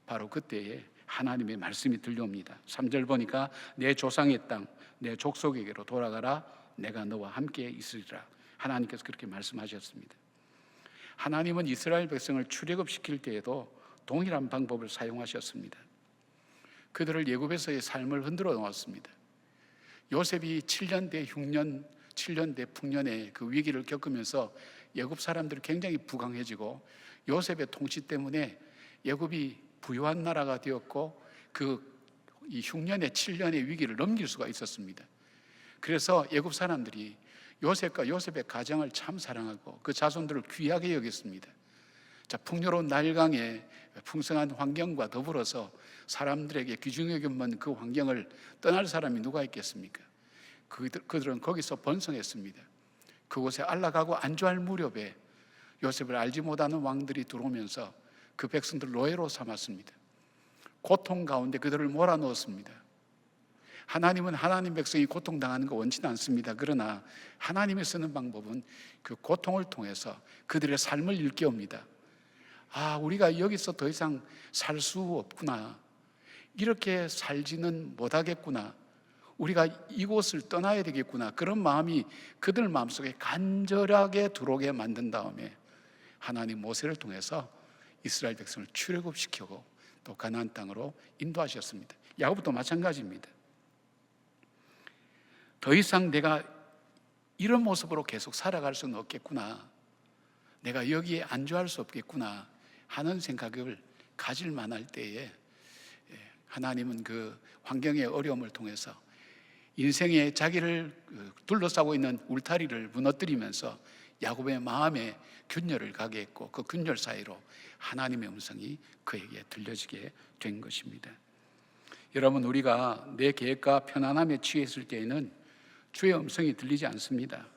바로 그때에 하나님의 말씀이 들려옵니다. 3절 보니까 내 조상의 땅, 내 족속에게로 돌아가라. 내가 너와 함께 있으리라. 하나님께서 그렇게 말씀하셨습니다. 하나님은 이스라엘 백성을 출애굽시킬 때에도 동일한 방법을 사용하셨습니다. 그들을 애굽에서의 삶을 흔들어 놓았습니다. 요셉이 7년 대 풍년의 그 위기를 겪으면서 애굽 사람들이 굉장히 부강해지고, 요셉의 통치 때문에 애굽이 부유한 나라가 되었고, 이 흉년의 7년의 위기를 넘길 수가 있었습니다. 그래서 애굽 사람들이 요셉과 요셉의 가정을 참 사랑하고 그 자손들을 귀하게 여겼습니다. 풍요로운 나일강의 풍성한 환경과 더불어서 사람들에게 귀중히 여김은 그 환경을 떠날 사람이 누가 있겠습니까? 그들은 거기서 번성했습니다. 그곳에 안락하고 안주할 무렵에 요셉을 알지 못하는 왕들이 들어오면서 그 백성들 노예로 삼았습니다. 고통 가운데 그들을 몰아넣었습니다. 하나님은 하나님 백성이 고통당하는 거 원치는 않습니다. 그러나 하나님이 쓰는 방법은 그 고통을 통해서 그들의 삶을 일깨웁니다. 우리가 여기서 더 이상 살 수 없구나, 이렇게 살지는 못하겠구나, 우리가 이곳을 떠나야 되겠구나, 그런 마음이 그들 마음속에 간절하게 들어오게 만든 다음에 하나님 모세를 통해서 이스라엘 백성을 출애굽시키고 또 가나안 땅으로 인도하셨습니다. 야곱도 마찬가지입니다. 더 이상 내가 이런 모습으로 계속 살아갈 수는 없겠구나, 내가 여기에 안주할 수 없겠구나 하는 생각을 가질 만할 때에 하나님은 그 환경의 어려움을 통해서 인생의 자기를 둘러싸고 있는 울타리를 무너뜨리면서 야곱의 마음에 균열을 가게 했고, 그 균열 사이로 하나님의 음성이 그에게 들려지게 된 것입니다. 여러분, 우리가 내 계획과 편안함에 취했을 때에는 주의 음성이 들리지 않습니다.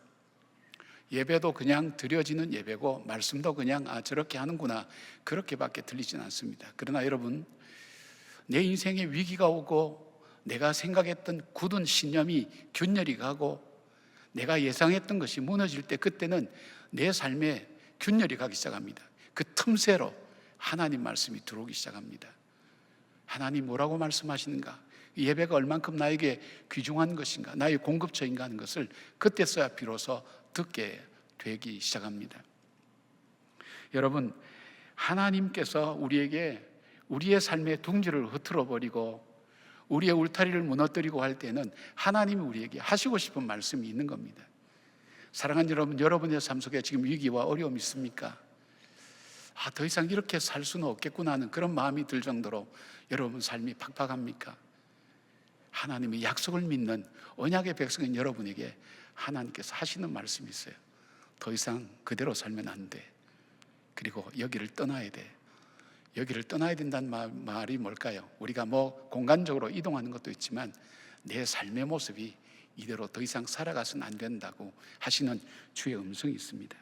예배도 그냥 드려지는 예배고, 말씀도 그냥 저렇게 하는구나, 그렇게밖에 들리진 않습니다. 그러나 여러분, 내 인생에 위기가 오고 내가 생각했던 굳은 신념이 균열이 가고 내가 예상했던 것이 무너질 때, 그때는 내 삶에 균열이 가기 시작합니다. 그 틈새로 하나님 말씀이 들어오기 시작합니다. 하나님 뭐라고 말씀하시는가? 예배가 얼만큼 나에게 귀중한 것인가, 나의 공급처인가 하는 것을 그때서야 비로소 듣게 되기 시작합니다. 여러분, 하나님께서 우리에게 우리의 삶의 둥지를 흐트러 버리고 우리의 울타리를 무너뜨리고 할 때는 하나님이 우리에게 하시고 싶은 말씀이 있는 겁니다. 사랑하는 여러분, 여러분의 삶 속에 지금 위기와 어려움이 있습니까? 더 이상 이렇게 살 수는 없겠구나 하는 그런 마음이 들 정도로 여러분 삶이 팍팍합니까? 하나님의 약속을 믿는 언약의 백성인 여러분에게 하나님께서 하시는 말씀이 있어요. 더 이상 그대로 살면 안 돼. 그리고 여기를 떠나야 돼. 여기를 떠나야 된다는 말이 뭘까요? 우리가 공간적으로 이동하는 것도 있지만 내 삶의 모습이 이대로 더 이상 살아가서는 안 된다고 하시는 주의 음성이 있습니다.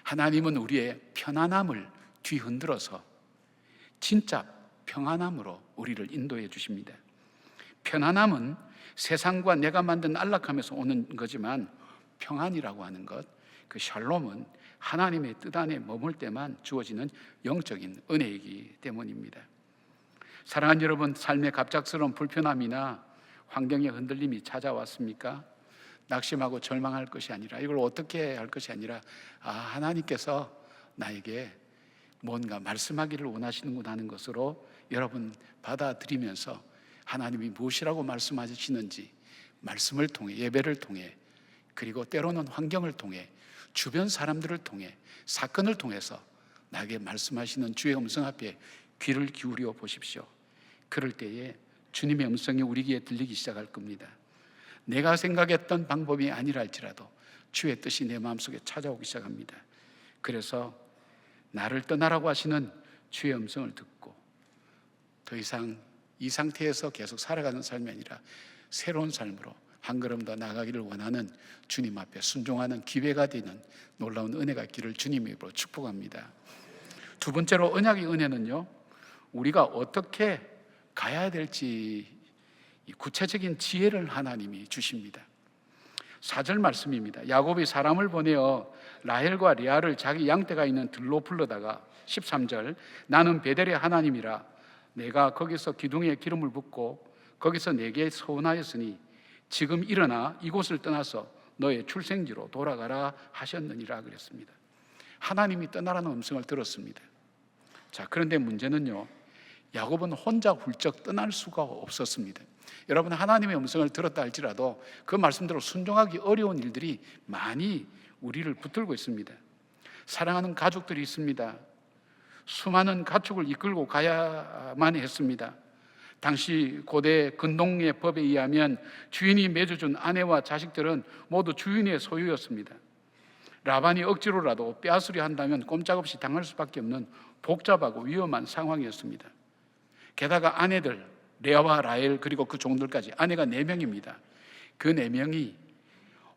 하나님은 우리의 편안함을 뒤흔들어서 진짜 평안함으로 우리를 인도해 주십니다. 편안함은 세상과 내가 만든 안락함에서 오는 거지만, 평안이라고 하는 것, 그 샬롬은 하나님의 뜻 안에 머물 때만 주어지는 영적인 은혜이기 때문입니다. 사랑하는 여러분, 삶의 갑작스러운 불편함이나 환경의 흔들림이 찾아왔습니까? 낙심하고 절망할 것이 아니라, 이걸 어떻게 할 것이 아니라, 하나님께서 나에게 뭔가 말씀하기를 원하시는구나 하는 것으로 여러분 받아들이면서 하나님이 무엇이라고 말씀하시는지 말씀을 통해, 예배를 통해, 그리고 때로는 환경을 통해, 주변 사람들을 통해, 사건을 통해서 나에게 말씀하시는 주의 음성 앞에 귀를 기울여 보십시오. 그럴 때에 주님의 음성이 우리 귀에 들리기 시작할 겁니다. 내가 생각했던 방법이 아니라 할지라도 주의 뜻이 내 마음속에 찾아오기 시작합니다. 그래서 나를 떠나라고 하시는 주의 음성을 듣고 더 이상 이 상태에서 계속 살아가는 삶이 아니라 새로운 삶으로 한 걸음 더 나가기를 원하는 주님 앞에 순종하는 기회가 되는 놀라운 은혜가 있기를 주님의 이름으로 축복합니다. 두 번째로, 언약의 은혜는요, 우리가 어떻게 가야 될지 구체적인 지혜를 하나님이 주십니다. 4절 말씀입니다. 야곱이 사람을 보내어 라헬과 레아를 자기 양떼가 있는 들로 불러다가 13절, 나는 베델의 하나님이라 내가 거기서 기둥에 기름을 붓고 거기서 내게 서원하였으니 지금 일어나 이곳을 떠나서 너의 출생지로 돌아가라 하셨느니라 그랬습니다. 하나님이 떠나라는 음성을 들었습니다. 자, 그런데 문제는요, 야곱은 혼자 훌쩍 떠날 수가 없었습니다. 여러분, 하나님의 음성을 들었다 할지라도 그 말씀대로 순종하기 어려운 일들이 많이 우리를 붙들고 있습니다. 사랑하는 가족들이 있습니다. 수많은 가축을 이끌고 가야만 했습니다. 당시 고대 근동의 법에 의하면 주인이 맺어준 아내와 자식들은 모두 주인의 소유였습니다. 라반이 억지로라도 빼앗으려 한다면 꼼짝없이 당할 수밖에 없는 복잡하고 위험한 상황이었습니다. 게다가 아내들, 레아와 라헬 그리고 그 종들까지 아내가 4명입니다. 그 4명이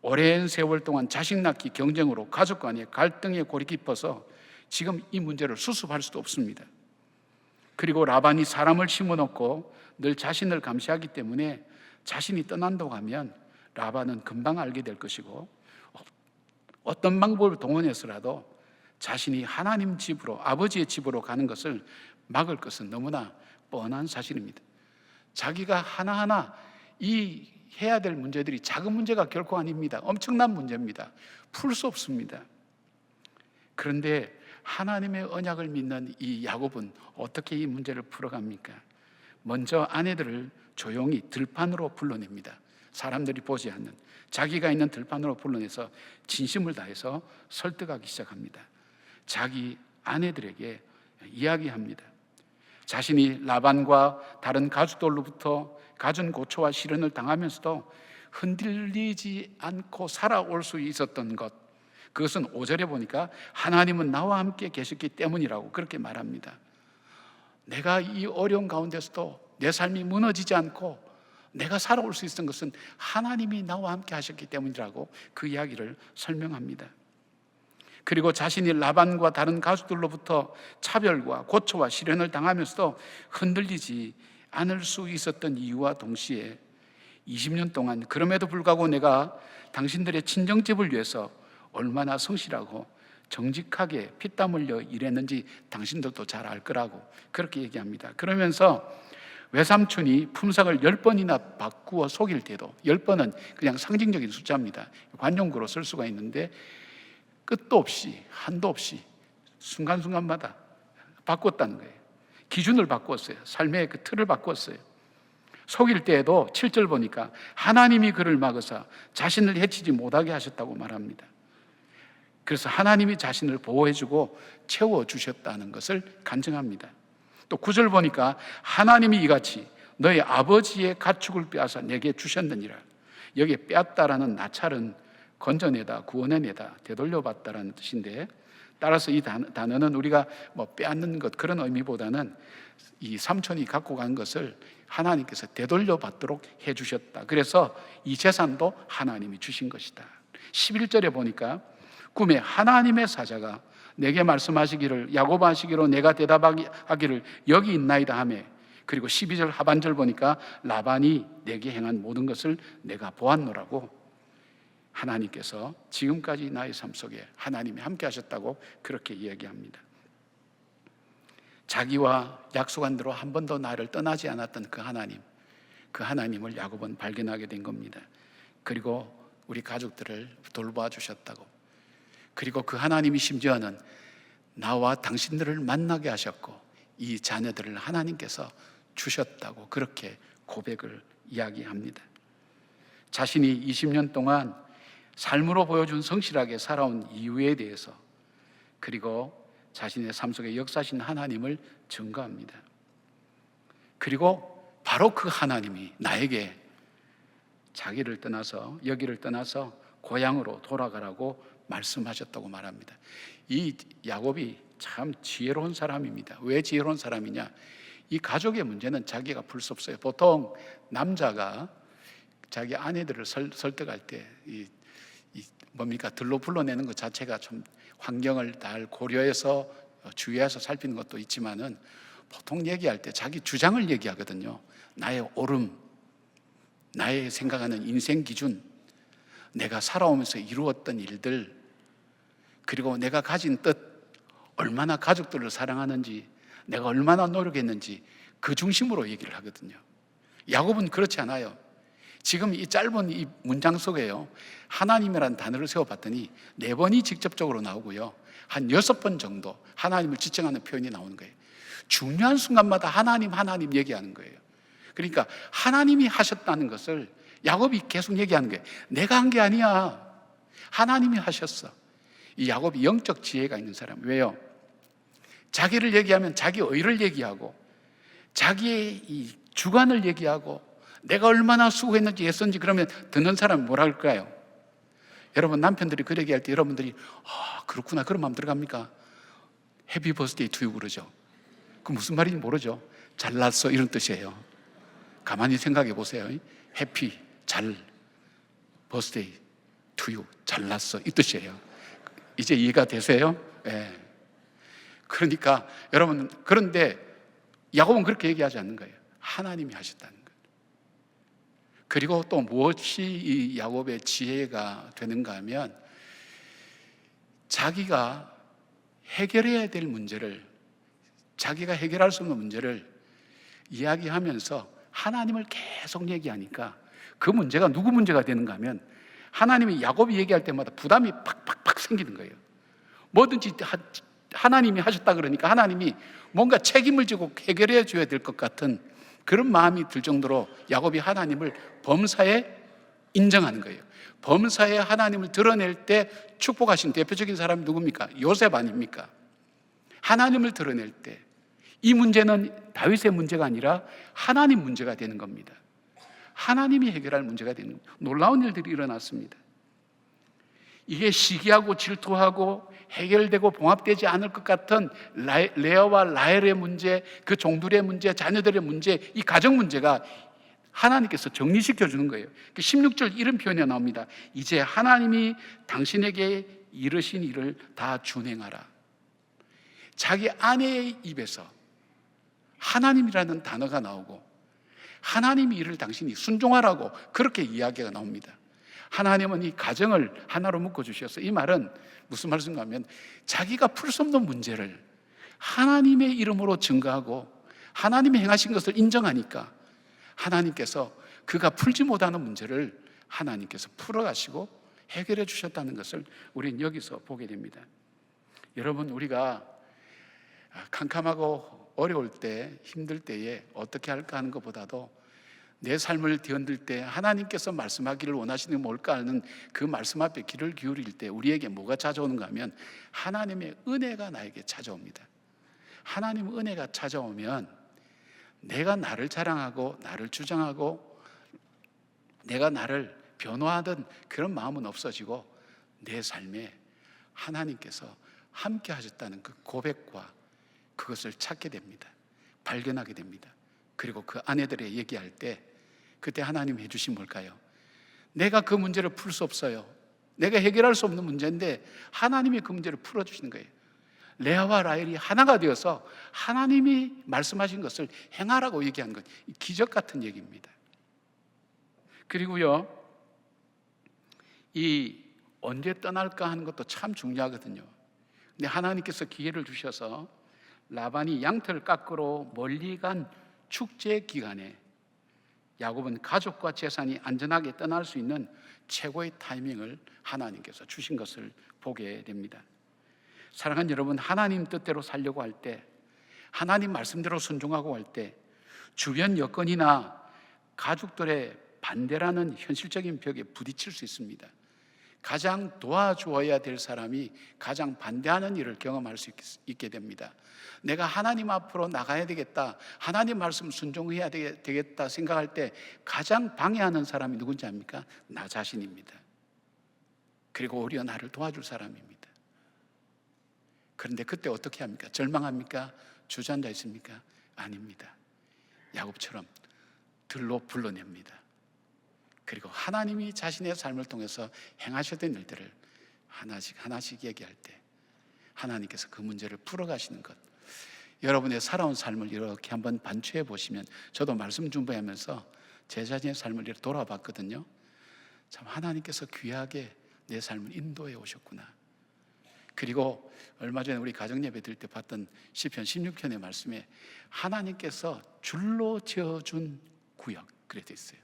오랜 세월 동안 자식 낳기 경쟁으로 가족 간의 갈등에 골이 깊어서 지금 이 문제를 수습할 수도 없습니다. 그리고 라반이 사람을 심어놓고 늘 자신을 감시하기 때문에 자신이 떠난다고 하면 라반은 금방 알게 될 것이고, 어떤 방법을 동원해서라도 자신이 하나님 집으로, 아버지의 집으로 가는 것을 막을 것은 너무나 뻔한 사실입니다. 자기가 하나하나 이 해야 될 문제들이 작은 문제가 결코 아닙니다. 엄청난 문제입니다. 풀 수 없습니다. 그런데 하나님의 언약을 믿는 이 야곱은 어떻게 이 문제를 풀어갑니까? 먼저 아내들을 조용히 들판으로 불러냅니다. 사람들이 보지 않는, 자기가 있는 들판으로 불러내서 진심을 다해서 설득하기 시작합니다. 자기 아내들에게 이야기합니다. 자신이 라반과 다른 가족들로부터 갖은 고초와 시련을 당하면서도 흔들리지 않고 살아올 수 있었던 것, 그것은 5절에 보니까 하나님은 나와 함께 계셨기 때문이라고 그렇게 말합니다. 내가 이 어려운 가운데서도 내 삶이 무너지지 않고 내가 살아올 수 있었던 것은 하나님이 나와 함께 하셨기 때문이라고 그 이야기를 설명합니다. 그리고 자신이 라반과 다른 가족들로부터 차별과 고초와 시련을 당하면서도 흔들리지 않을 수 있었던 이유와 동시에 20년 동안 그럼에도 불구하고 내가 당신들의 친정집을 위해서 얼마나 성실하고 정직하게 피땀 흘려 일했는지 당신들도 잘 알 거라고 그렇게 얘기합니다. 그러면서 외삼촌이 품삯을 10번이나 바꾸어 속일 때도, 10번은 그냥 상징적인 숫자입니다. 관용구로 쓸 수가 있는데 끝도 없이 한도 없이 순간순간마다 바꿨다는 거예요. 기준을 바꿨어요. 삶의 그 틀을 바꿨어요. 속일 때에도 7절 보니까 하나님이 그를 막으사 자신을 해치지 못하게 하셨다고 말합니다. 그래서 하나님이 자신을 보호해주고 채워주셨다는 것을 간증합니다. 또 9절 보니까 하나님이 이같이 너의 아버지의 가축을 빼앗아 내게 주셨느니라. 여기에 빼앗다라는 나찰은 건져내다, 구원해내다, 되돌려받다라는 뜻인데, 따라서 이 단어는 우리가 빼앗는 것 그런 의미보다는 이 삼촌이 갖고 간 것을 하나님께서 되돌려받도록 해주셨다. 그래서 이 재산도 하나님이 주신 것이다. 11절에 보니까 꿈에 하나님의 사자가 내게 말씀하시기를 야곱하시기로 내가 대답하기를 여기 있나이다 하매 그리고 12절 하반절 보니까 라반이 내게 행한 모든 것을 내가 보았노라고 하나님께서 지금까지 나의 삶 속에 하나님이 함께 하셨다고 그렇게 이야기합니다. 자기와 약속한 대로 한 번도 나를 떠나지 않았던 그 하나님을 야곱은 발견하게 된 겁니다. 그리고 우리 가족들을 돌봐 주셨다고, 그리고 그 하나님이 심지어는 나와 당신들을 만나게 하셨고 이 자녀들을 하나님께서 주셨다고 그렇게 고백을 이야기합니다. 자신이 20년 동안 삶으로 보여준 성실하게 살아온 이유에 대해서, 그리고 자신의 삶 속에 역사하신 하나님을 증거합니다. 그리고 바로 그 하나님이 나에게 자기를 떠나서 여기를 떠나서 고향으로 돌아가라고 말씀하셨다고 말합니다. 이 야곱이 참 지혜로운 사람입니다. 왜 지혜로운 사람이냐? 이 가족의 문제는 자기가 풀 수 없어요. 보통 남자가 자기 아내들을 설득할 때 들로 불러내는 것 자체가 좀 환경을 잘 고려해서 주의해서 살피는 것도 있지만은 보통 얘기할 때 자기 주장을 얘기하거든요. 나의 옳음, 나의 생각하는 인생 기준, 내가 살아오면서 이루었던 일들, 그리고 내가 가진 뜻, 얼마나 가족들을 사랑하는지, 내가 얼마나 노력했는지 그 중심으로 얘기를 하거든요. 야곱은 그렇지 않아요. 지금 이 짧은 이 문장 속에요, 하나님이라는 단어를 세워봤더니 4번이 직접적으로 나오고요, 한 6번 정도 하나님을 지칭하는 표현이 나오는 거예요. 중요한 순간마다 하나님 얘기하는 거예요. 그러니까 하나님이 하셨다는 것을 야곱이 계속 얘기하는 거예요. 내가 한 게 아니야, 하나님이 하셨어. 이 야곱이 영적 지혜가 있는 사람. 왜요? 자기를 얘기하면 자기 의를 얘기하고 자기의 이 주관을 얘기하고 내가 얼마나 수고했는지 애썼는지, 그러면 듣는 사람이 뭐라 할까요? 여러분, 남편들이 그 얘기할 때 여러분들이 그렇구나, 그런 마음 들어갑니까? 해피 버스데이 투 유 그러죠. 그 무슨 말인지 모르죠. 잘났어, 이런 뜻이에요. 가만히 생각해 보세요. 해피, 잘, 버스데이 투 유, 잘났어, 이 뜻이에요. 이제 이해가 되세요? 네. 그러니까 여러분, 그런데 야곱은 그렇게 얘기하지 않는 거예요. 하나님이 하셨다는 거예요. 그리고 또 무엇이 이 야곱의 지혜가 되는가 하면, 자기가 해결해야 될 문제를, 자기가 해결할 수 없는 문제를 이야기하면서 하나님을 계속 얘기하니까 그 문제가 누구 문제가 되는가 하면, 하나님이 야곱이 얘기할 때마다 부담이 팍팍팍 생기는 거예요. 뭐든지 하나님이 하셨다 그러니까 하나님이 뭔가 책임을 지고 해결해 줘야 될 것 같은 그런 마음이 들 정도로 야곱이 하나님을 범사에 인정하는 거예요. 범사에 하나님을 드러낼 때 축복하신 대표적인 사람이 누굽니까? 요셉 아닙니까? 하나님을 드러낼 때 이 문제는 다윗의 문제가 아니라 하나님 문제가 되는 겁니다. 하나님이 해결할 문제가 되는 겁니다. 놀라운 일들이 일어났습니다. 이게 시기하고 질투하고 해결되고 봉합되지 않을 것 같은 레아와 라헬의 문제, 그 종들의 문제, 자녀들의 문제, 이 가정 문제가 하나님께서 정리시켜 주는 거예요. 16절 이런 표현이 나옵니다. 이제 하나님이 당신에게 이르신 일을 다 준행하라. 자기 아내의 입에서 하나님이라는 단어가 나오고 하나님의 일을 당신이 순종하라고 그렇게 이야기가 나옵니다. 하나님은 이 가정을 하나로 묶어주셔서, 이 말은 무슨 말씀인가 하면 자기가 풀 수 없는 문제를 하나님의 이름으로 증거하고 하나님이 행하신 것을 인정하니까 하나님께서 그가 풀지 못하는 문제를 하나님께서 풀어가시고 해결해 주셨다는 것을 우리는 여기서 보게 됩니다. 여러분, 우리가 캄캄하고 어려울 때, 힘들 때에 어떻게 할까 하는 것보다도 내 삶을 뒤흔들 때 하나님께서 말씀하기를 원하시는 게 뭘까 하는 그 말씀 앞에 귀를 기울일 때 우리에게 뭐가 찾아오는가 하면 하나님의 은혜가 나에게 찾아옵니다. 하나님의 은혜가 찾아오면 내가 나를 자랑하고 나를 주장하고 내가 나를 변호하던 그런 마음은 없어지고 내 삶에 하나님께서 함께 하셨다는 그 고백과 그것을 찾게 됩니다. 발견하게 됩니다. 그리고 그 아내들의 얘기할 때 그때 하나님이 해주신 뭘까요? 내가 그 문제를 풀 수 없어요. 내가 해결할 수 없는 문제인데 하나님이 그 문제를 풀어주시는 거예요. 레아와 라헬이 하나가 되어서 하나님이 말씀하신 것을 행하라고 얘기한 것, 기적 같은 얘기입니다. 그리고요, 이 언제 떠날까 하는 것도 참 중요하거든요. 근데 하나님께서 기회를 주셔서 라반이 양털 깎으러 멀리 간 축제 기간에 야곱은 가족과 재산이 안전하게 떠날 수 있는 최고의 타이밍을 하나님께서 주신 것을 보게 됩니다. 사랑하는 여러분, 하나님 뜻대로 살려고 할 때, 하나님 말씀대로 순종하고 할 때 주변 여건이나 가족들의 반대라는 현실적인 벽에 부딪힐 수 있습니다. 가장 도와주어야 될 사람이 가장 반대하는 일을 경험할 수 있게 됩니다. 내가 하나님 앞으로 나가야 되겠다, 하나님 말씀 순종해야 되겠다 생각할 때 가장 방해하는 사람이 누군지 압니까? 나 자신입니다. 그리고 오히려 나를 도와줄 사람입니다. 그런데 그때 어떻게 합니까? 절망합니까? 주저앉아 있습니까? 아닙니다. 야곱처럼 들로 불러냅니다. 그리고 하나님이 자신의 삶을 통해서 행하셨던 일들을 하나씩 얘기할 때 하나님께서 그 문제를 풀어가시는 것, 여러분의 살아온 삶을 이렇게 한번 반추해 보시면, 저도 말씀 준비하면서 제 자신의 삶을 이렇게 돌아봤거든요. 참 하나님께서 귀하게 내 삶을 인도해 오셨구나. 그리고 얼마 전에 우리 가정예배 드릴 때 봤던 시편 16편의 말씀에 하나님께서 줄로 지어준 구역, 그래 돼 있어요.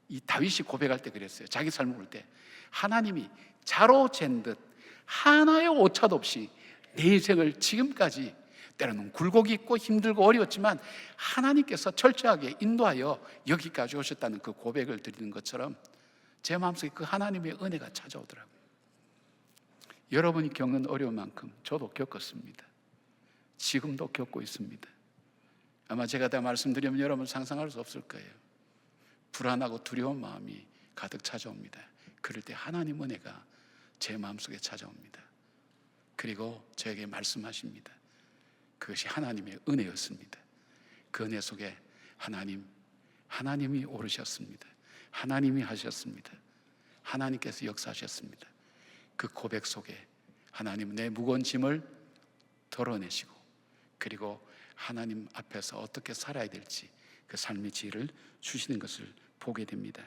이 다윗이 고백할 때 그랬어요. 자기 삶을 볼 때 하나님이 자로 잰 듯 하나의 오차도 없이 내 인생을 지금까지, 때로는 굴곡이 있고 힘들고 어려웠지만 하나님께서 철저하게 인도하여 여기까지 오셨다는 그 고백을 드리는 것처럼 제 마음속에 그 하나님의 은혜가 찾아오더라고요. 여러분이 겪는 어려운 만큼 저도 겪었습니다. 지금도 겪고 있습니다. 아마 제가 다 말씀드리면 여러분 상상할 수 없을 거예요. 불안하고 두려운 마음이 가득 찾아옵니다. 그럴 때 하나님 은혜가 제 마음속에 찾아옵니다. 그리고 저에게 말씀하십니다. 그것이 하나님의 은혜였습니다. 그 은혜 속에 하나님이 오르셨습니다. 하나님이 하셨습니다. 하나님께서 역사하셨습니다. 그 고백 속에 하나님은 내 무거운 짐을 덜어내시고, 그리고 하나님 앞에서 어떻게 살아야 될지 그 삶의 지혜를 주시는 것을 보게 됩니다.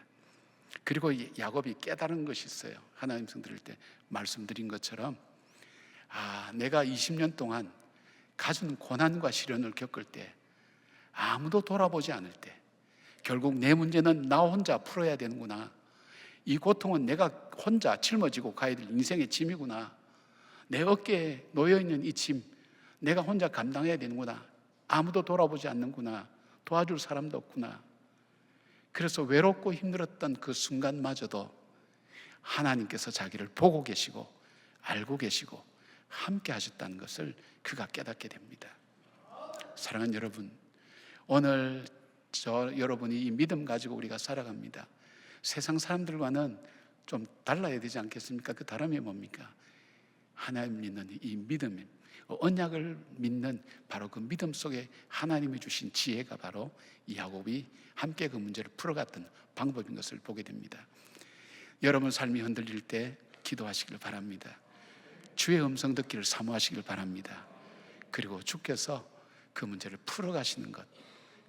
그리고 야곱이 깨달은 것이 있어요. 하나님 성들을 때 말씀드린 것처럼, 내가 20년 동안 가진 고난과 시련을 겪을 때, 아무도 돌아보지 않을 때 결국 내 문제는 나 혼자 풀어야 되는구나, 이 고통은 내가 혼자 짊어지고 가야 될 인생의 짐이구나, 내 어깨에 놓여있는 이 짐 내가 혼자 감당해야 되는구나, 아무도 돌아보지 않는구나, 도와줄 사람도 없구나. 그래서 외롭고 힘들었던 그 순간마저도 하나님께서 자기를 보고 계시고 알고 계시고 함께 하셨다는 것을 그가 깨닫게 됩니다. 사랑하는 여러분, 오늘 여러분이 이 믿음 가지고 우리가 살아갑니다. 세상 사람들과는 좀 달라야 되지 않겠습니까? 그 다름이 뭡니까? 하나님 믿는 이 믿음, 언약을 믿는 바로 그 믿음 속에 하나님이 주신 지혜가 바로 이 야곱이 함께 그 문제를 풀어갔던 방법인 것을 보게 됩니다. 여러분 삶이 흔들릴 때 기도하시길 바랍니다. 주의 음성 듣기를 사모하시길 바랍니다. 그리고 주께서 그 문제를 풀어가시는 것,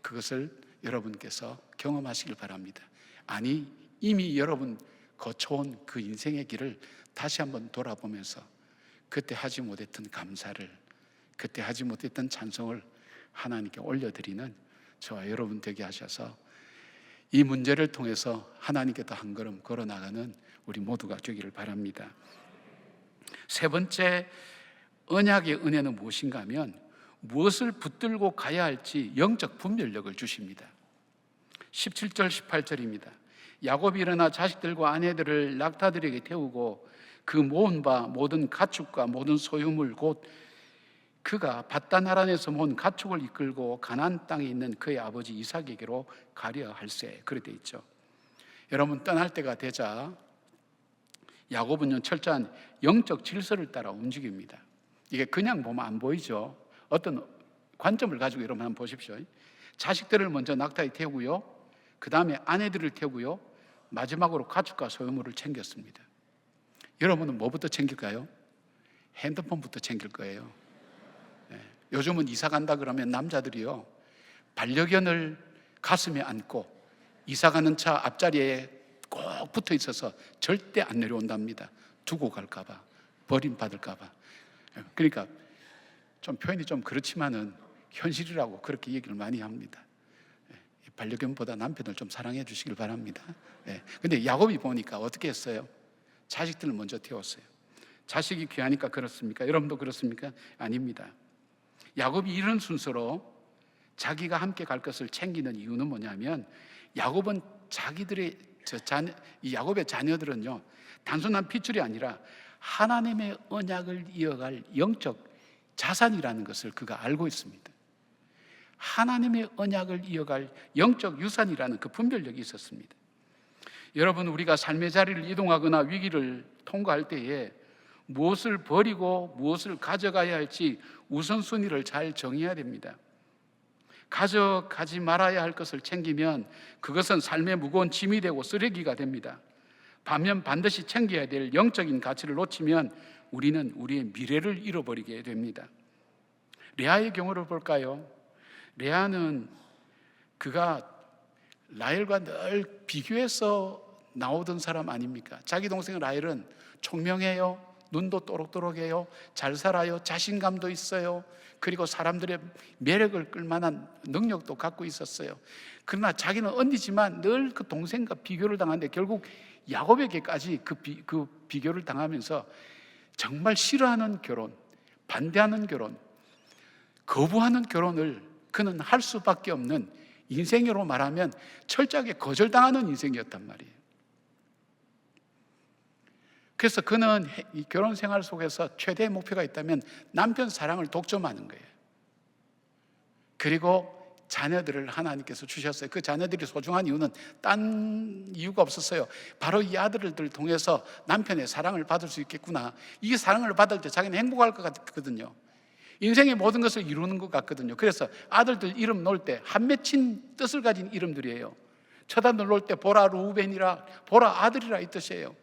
그것을 여러분께서 경험하시길 바랍니다. 아니, 이미 여러분 거쳐온 그 인생의 길을 다시 한번 돌아보면서 그때 하지 못했던 감사를, 그때 하지 못했던 찬송을 하나님께 올려드리는 저와 여러분 되게 하셔서 이 문제를 통해서 하나님께 더 한 걸음 걸어나가는 우리 모두가 되기를 바랍니다. 세 번째 언약의 은혜는 무엇인가 하면 무엇을 붙들고 가야 할지 영적 분별력을 주십니다. 17절 18절입니다. 야곱이 일어나 자식들과 아내들을 낙타들에게 태우고 그 모은 바 모든 가축과 모든 소유물 곧 그가 밧단 아란에서 모은 가축을 이끌고 가나안 땅에 있는 그의 아버지 이삭에게로 가려 할세. 그렇게 돼 있죠. 여러분, 떠날 때가 되자 야곱은요 철저한 영적 질서를 따라 움직입니다. 이게 그냥 보면 안 보이죠. 어떤 관점을 가지고 여러분 한번 보십시오. 자식들을 먼저 낙타에 태우고요, 그 다음에 아내들을 태우고요, 마지막으로 가축과 소유물을 챙겼습니다. 여러분은 뭐부터 챙길까요? 핸드폰부터 챙길 거예요. 요즘은 이사 간다 그러면 남자들이요, 반려견을 가슴에 안고 이사 가는 차 앞자리에 꼭 붙어 있어서 절대 안 내려온답니다. 두고 갈까봐, 버림받을까봐. 그러니까 좀 표현이 좀 그렇지만은 현실이라고 그렇게 얘기를 많이 합니다. 반려견보다 남편을 좀 사랑해 주시길 바랍니다. 근데 야곱이 보니까 어떻게 했어요? 자식들을 먼저 태웠어요. 자식이 귀하니까 그렇습니까? 여러분도 그렇습니까? 아닙니다. 야곱이 이런 순서로 자기가 함께 갈 것을 챙기는 이유는 뭐냐면, 야곱은 자기들의 이 야곱의 자녀들은요, 단순한 핏줄이 아니라 하나님의 언약을 이어갈 영적 자산이라는 것을 그가 알고 있습니다. 하나님의 언약을 이어갈 영적 유산이라는 그 분별력이 있었습니다. 여러분, 우리가 삶의 자리를 이동하거나 위기를 통과할 때에 무엇을 버리고 무엇을 가져가야 할지 우선순위를 잘 정해야 됩니다. 가져가지 말아야 할 것을 챙기면 그것은 삶의 무거운 짐이 되고 쓰레기가 됩니다. 반면 반드시 챙겨야 될 영적인 가치를 놓치면 우리는 우리의 미래를 잃어버리게 됩니다. 레아의 경우를 볼까요? 레아는 그가 라헬과 늘 비교해서 나오던 사람 아닙니까? 자기 동생 라헬은 총명해요, 눈도 또록또록해요, 잘 살아요, 자신감도 있어요, 그리고 사람들의 매력을 끌만한 능력도 갖고 있었어요. 그러나 자기는 언니지만 늘 그 동생과 비교를 당하는데 결국 야곱에게까지 그 비교를 당하면서 정말 싫어하는 결혼, 반대하는 결혼, 거부하는 결혼을 그는 할 수밖에 없는, 인생으로 말하면 철저하게 거절당하는 인생이었단 말이에요. 그래서 그는 이 결혼 생활 속에서 최대의 목표가 있다면 남편 사랑을 독점하는 거예요. 그리고 자녀들을 하나님께서 주셨어요. 그 자녀들이 소중한 이유는 딴 이유가 없었어요. 바로 이 아들들 통해서 남편의 사랑을 받을 수 있겠구나. 이 사랑을 받을 때 자기는 행복할 것 같거든요. 인생의 모든 것을 이루는 것 같거든요. 그래서 아들들 이름 놓을 때 한 맺힌 뜻을 가진 이름들이에요. 첫 아들 놓을 때 보라 루벤이라, 보라 아들이라 이 뜻이에요.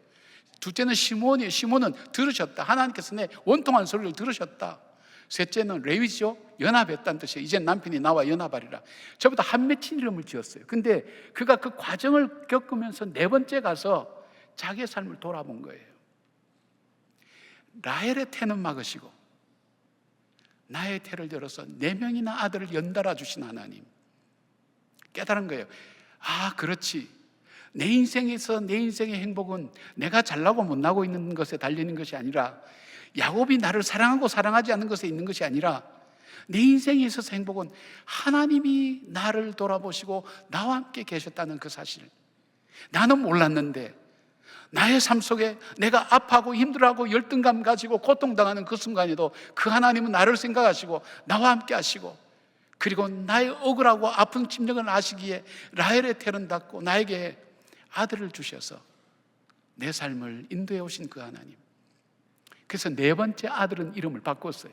둘째는 시몬이에요. 시몬은 들으셨다. 하나님께서 내 원통한 소리를 들으셨다. 셋째는 레위죠. 연합했다는 뜻이에요. 이제 남편이 나와 연합하리라. 저보다 한 맺힌 이름을 지었어요. 근데 그가 그 과정을 겪으면서 네 번째 가서 자기의 삶을 돌아본 거예요. 라헬의 태는 막으시고 나의 태를 열어서 4명이나 아들을 연달아 주신 하나님. 깨달은 거예요. 아, 그렇지. 내 인생에서 내 인생의 행복은 내가 잘나고 못나고 있는 것에 달리는 것이 아니라, 야곱이 나를 사랑하고 사랑하지 않는 것에 있는 것이 아니라, 내 인생에 있어서 행복은 하나님이 나를 돌아보시고 나와 함께 계셨다는 그 사실. 나는 몰랐는데 나의 삶 속에 내가 아파하고 힘들어하고 열등감 가지고 고통당하는 그 순간에도 그 하나님은 나를 생각하시고 나와 함께 하시고, 그리고 나의 억울하고 아픈 심령을 아시기에 라헬의 태를 닫고 나에게 아들을 주셔서 내 삶을 인도해 오신 그 하나님. 그래서 네 번째 아들은 이름을 바꿨어요.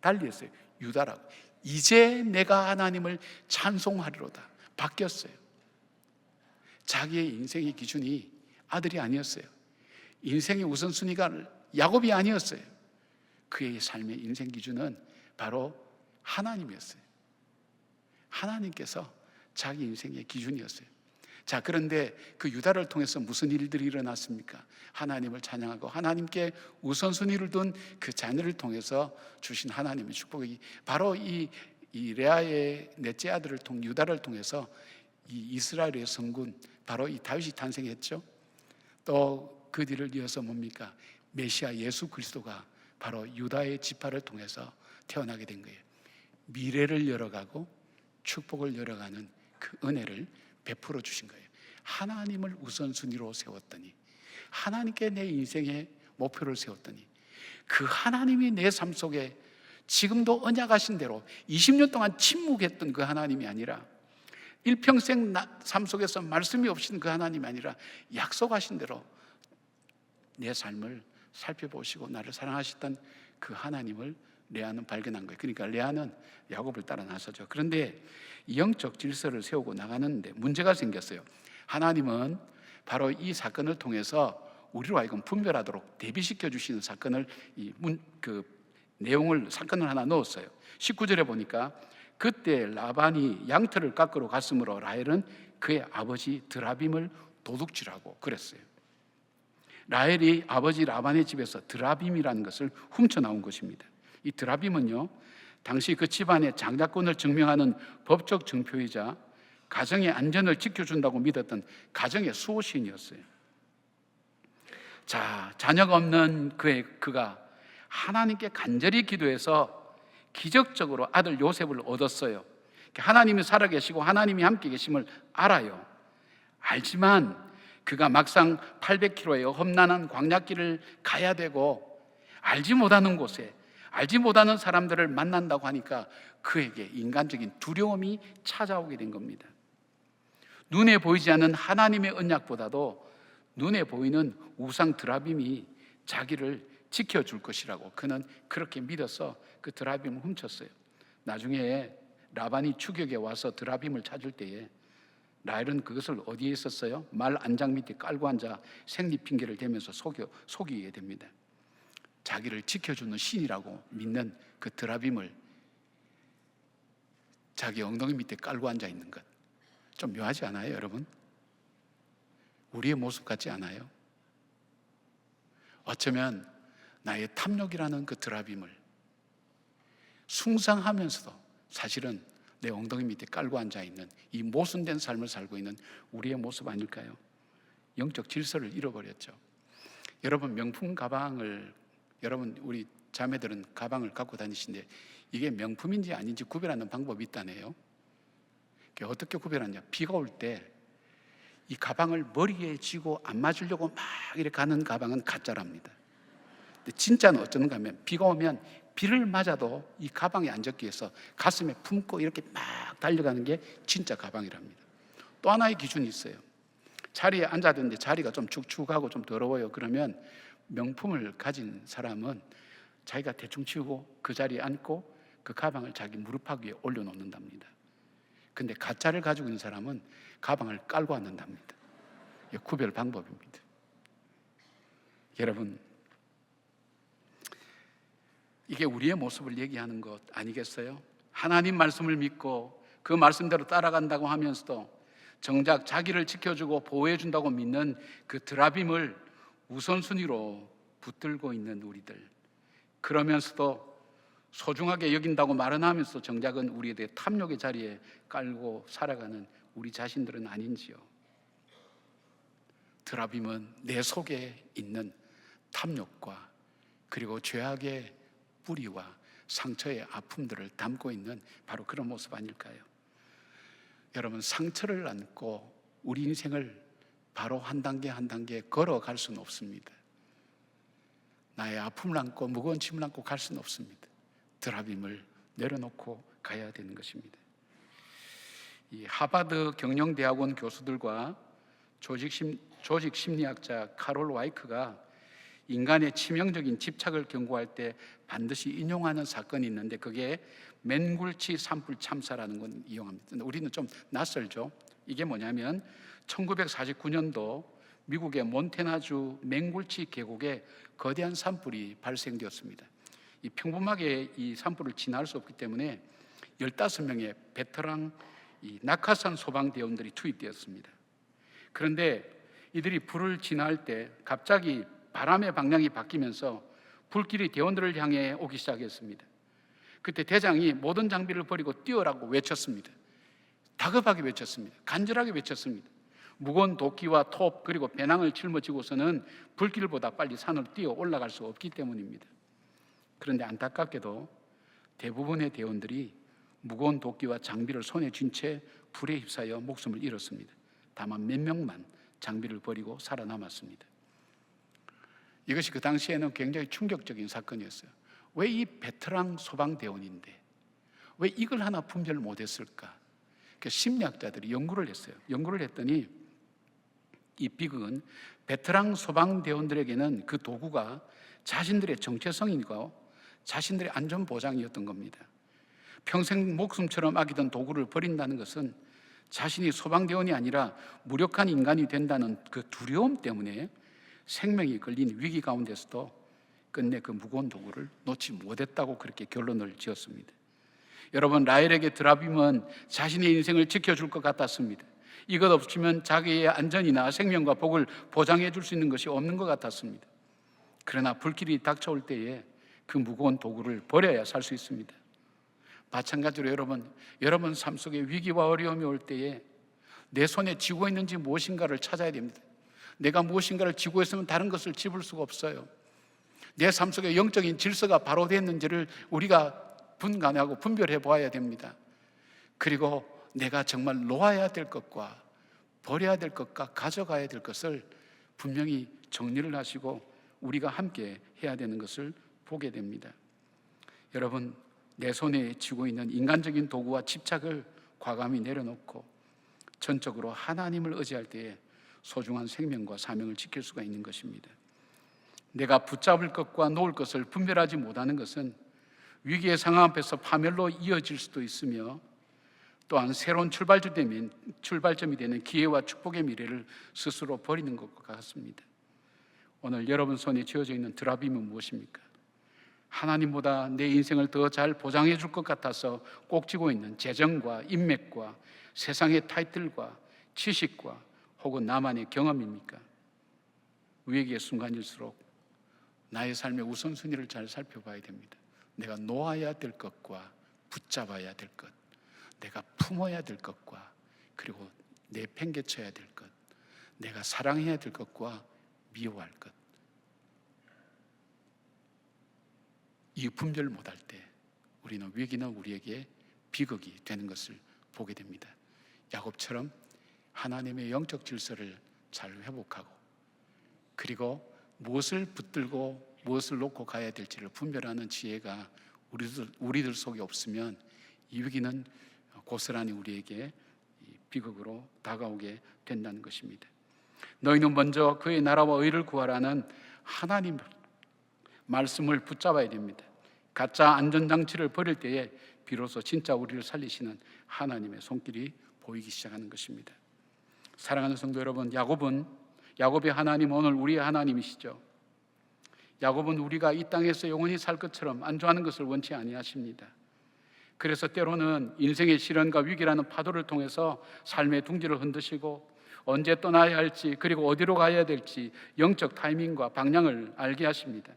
달리 했어요. 유다라고. 이제 내가 하나님을 찬송하리로다. 바뀌었어요. 자기의 인생의 기준이 아들이 아니었어요. 인생의 우선순위가 야곱이 아니었어요. 그의 삶의 인생 기준은 바로 하나님이었어요. 하나님께서 자기 인생의 기준이었어요. 자, 그런데 그 유다를 통해서 무슨 일들이 일어났습니까? 하나님을 찬양하고 하나님께 우선순위를 둔 그 자녀를 통해서 주신 하나님의 축복이 바로 이 레아의 넷째 아들을 유다를 통해서 이 이스라엘의 성군, 바로 이 다윗이 탄생했죠. 또 그 뒤를 이어서 뭡니까? 메시아 예수 그리스도가 바로 유다의 지파를 통해서 태어나게 된 거예요. 미래를 열어가고 축복을 열어가는 그 은혜를 베풀어 주신 거예요. 하나님을 우선순위로 세웠더니, 하나님께 내 인생의 목표를 세웠더니, 그 하나님이 내 삶 속에 지금도 언약하신 대로 20년 동안 침묵했던 그 하나님이 아니라, 일평생 삶 속에서 말씀이 없인 그 하나님이 아니라 약속하신 대로 내 삶을 살펴보시고 나를 사랑하셨던 그 하나님을 레아는 발견한 거예요. 그러니까 레아는 야곱을 따라 나서죠. 그런데 영적 질서를 세우고 나가는데 문제가 생겼어요. 하나님은 바로 이 사건을 통해서 우리로 하여금 분별하도록 대비시켜 주시는 사건을 내용을 사건을 하나 넣었어요. 19절에 보니까 그때 라반이 양털을 깎으러 갔으므로 라헬은 그의 아버지 드라빔을 도둑질하고 그랬어요. 라헬이 아버지 라반의 집에서 드라빔이라는 것을 훔쳐 나온 것입니다. 이 드라빔은요, 당시 그 집안의 장자권을 증명하는 법적 증표이자 가정의 안전을 지켜준다고 믿었던 가정의 수호신이었어요. 자, 자녀가 없는 그가 하나님께 간절히 기도해서 기적적으로 아들 요셉을 얻었어요. 하나님이 살아계시고 하나님이 함께 계심을 알아요. 알지만 그가 막상 800km의 험난한 광야길을 가야 되고 알지 못하는 곳에 알지 못하는 사람들을 만난다고 하니까 그에게 인간적인 두려움이 찾아오게 된 겁니다. 눈에 보이지 않는 하나님의 언약보다도 눈에 보이는 우상 드라빔이 자기를 지켜줄 것이라고 그는 그렇게 믿어서 그 드라빔을 훔쳤어요. 나중에 라반이 추격에 와서 드라빔을 찾을 때에 라헬은 그것을 어디에 있었어요? 말 안장 밑에 깔고 앉아 생리 핑계를 대면서 속이게 됩니다. 자기를 지켜주는 신이라고 믿는 그 드라빔을 자기 엉덩이 밑에 깔고 앉아 있는 것, 좀 묘하지 않아요, 여러분? 우리의 모습 같지 않아요? 어쩌면 나의 탐욕이라는 그 드라빔을 숭상하면서도 사실은 내 엉덩이 밑에 깔고 앉아있는 이 모순된 삶을 살고 있는 우리의 모습 아닐까요? 영적 질서를 잃어버렸죠. 여러분, 명품 가방을, 여러분 우리 자매들은 가방을 갖고 다니시는데 이게 명품인지 아닌지 구별하는 방법이 있다네요. 어떻게 구별하냐? 비가 올 때 이 가방을 머리에 쥐고 안 맞으려고 막 이렇게 가는 가방은 가짜랍니다. 근데 진짜는 어쩌는가 하면 비가 오면 비를 맞아도 이 가방에 안 적기 위해서 가슴에 품고 이렇게 막 달려가는 게 진짜 가방이랍니다. 또 하나의 기준이 있어요. 자리에 앉았는데 자리가 좀 축축하고 좀 더러워요. 그러면 명품을 가진 사람은 자기가 대충 치우고 그 자리에 앉고 그 가방을 자기 무릎팍 위에 올려놓는답니다. 근데 가짜를 가지고 있는 사람은 가방을 깔고 앉는답니다. 이게 구별 방법입니다. 여러분, 이게 우리의 모습을 얘기하는 것 아니겠어요? 하나님 말씀을 믿고 그 말씀대로 따라간다고 하면서도 정작 자기를 지켜주고 보호해준다고 믿는 그 드라빔을 우선순위로 붙들고 있는 우리들, 그러면서도 소중하게 여긴다고 말은 하면서 정작은 우리에 대해 탐욕의 자리에 깔고 살아가는 우리 자신들은 아닌지요? 드라빔은 내 속에 있는 탐욕과 그리고 죄악의 뿌리와 상처의 아픔들을 담고 있는 바로 그런 모습 아닐까요? 여러분, 상처를 안고 우리 인생을 바로 한 단계 한 단계 걸어갈 수는 없습니다. 나의 아픔을 안고 무거운 짐을 안고 갈 수는 없습니다. 드라빔을 내려놓고 가야 되는 것입니다. 이 하버드 경영대학원 교수들과 조직심리학자 카롤 와이크가 인간의 치명적인 집착을 경고할 때 반드시 인용하는 사건이 있는데 그게 맨굴치 산불 참사라는 건 이용합니다. 우리는 좀 낯설죠. 이게 뭐냐면 1949년도 미국의 몬태나주 맨굴치 계곡에 거대한 산불이 발생되었습니다. 이 평범하게 이 산불을 진화할 수 없기 때문에 15명의 베테랑 이 낙하산 소방대원들이 투입되었습니다. 그런데 이들이 불을 진화할 때 갑자기 바람의 방향이 바뀌면서 불길이 대원들을 향해 오기 시작했습니다. 그때 대장이 모든 장비를 버리고 뛰어라고 외쳤습니다. 다급하게 외쳤습니다. 간절하게 외쳤습니다. 무거운 도끼와 톱 그리고 배낭을 짊어지고서는 불길보다 빨리 산을 뛰어 올라갈 수 없기 때문입니다. 그런데 안타깝게도 대부분의 대원들이 무거운 도끼와 장비를 손에 쥔 채 불에 휩싸여 목숨을 잃었습니다. 다만 몇 명만 장비를 버리고 살아남았습니다. 이것이 그 당시에는 굉장히 충격적인 사건이었어요. 왜 이 베테랑 소방대원인데 왜 이걸 하나 분별 못했을까? 심리학자들이 연구를 했어요. 연구를 했더니 이 비극은 베테랑 소방대원들에게는 그 도구가 자신들의 정체성이고 자신들의 안전보장이었던 겁니다. 평생 목숨처럼 아끼던 도구를 버린다는 것은 자신이 소방대원이 아니라 무력한 인간이 된다는 그 두려움 때문에 생명이 걸린 위기 가운데서도 끝내 그 무거운 도구를 놓지 못했다고 그렇게 결론을 지었습니다. 여러분, 라헬에게 드라빔은 자신의 인생을 지켜줄 것 같았습니다. 이것 없으면 자기의 안전이나 생명과 복을 보장해 줄 수 있는 것이 없는 것 같았습니다. 그러나 불길이 닥쳐올 때에 그 무거운 도구를 버려야 살 수 있습니다. 마찬가지로 여러분 삶 속에 위기와 어려움이 올 때에 내 손에 쥐고 있는지 무엇인가를 찾아야 됩니다. 내가 무엇인가를 쥐고 있으면 다른 것을 집을 수가 없어요. 내 삶 속에 영적인 질서가 바로 됐는지를 우리가 분간하고 분별해 보아야 됩니다. 그리고 내가 정말 놓아야 될 것과 버려야 될 것과 가져가야 될 것을 분명히 정리를 하시고 우리가 함께 해야 되는 것을 보게 됩니다. 여러분, 내 손에 쥐고 있는 인간적인 도구와 집착을 과감히 내려놓고 전적으로 하나님을 의지할 때에 소중한 생명과 사명을 지킬 수가 있는 것입니다. 내가 붙잡을 것과 놓을 것을 분별하지 못하는 것은 위기의 상황 앞에서 파멸로 이어질 수도 있으며 또한 새로운 출발점이 되는 기회와 축복의 미래를 스스로 버리는 것과 같습니다. 오늘 여러분 손에 쥐어져 있는 드라빔은 무엇입니까? 하나님보다 내 인생을 더 잘 보장해 줄 것 같아서 꼭 쥐고 있는 재정과 인맥과 세상의 타이틀과 지식과 혹은 나만의 경험입니까? 위기의 순간일수록 나의 삶의 우선순위를 잘 살펴봐야 됩니다. 내가 놓아야 될 것과 붙잡아야 될 것, 내가 품어야 될 것과 그리고 내팽개쳐야 될 것, 내가 사랑해야 될 것과 미워할 것, 이 분별 못할 때 우리는 위기는 우리에게 비극이 되는 것을 보게 됩니다. 야곱처럼 하나님의 영적 질서를 잘 회복하고 그리고 무엇을 붙들고 무엇을 놓고 가야 될지를 분별하는 지혜가 우리들 속에 없으면 이 위기는 고스란히 우리에게 비극으로 다가오게 된다는 것입니다. 너희는 먼저 그의 나라와 의를 구하라는 하나님 말씀을 붙잡아야 됩니다. 가짜 안전장치를 버릴 때에 비로소 진짜 우리를 살리시는 하나님의 손길이 보이기 시작하는 것입니다. 사랑하는 성도 여러분, 야곱의 하나님, 오늘 우리의 하나님이시죠. 야곱은 우리가 이 땅에서 영원히 살 것처럼 안주하는 것을 원치 아니하십니다. 그래서 때로는 인생의 시련과 위기라는 파도를 통해서 삶의 둥지를 흔드시고 언제 떠나야 할지 그리고 어디로 가야 될지 영적 타이밍과 방향을 알게 하십니다.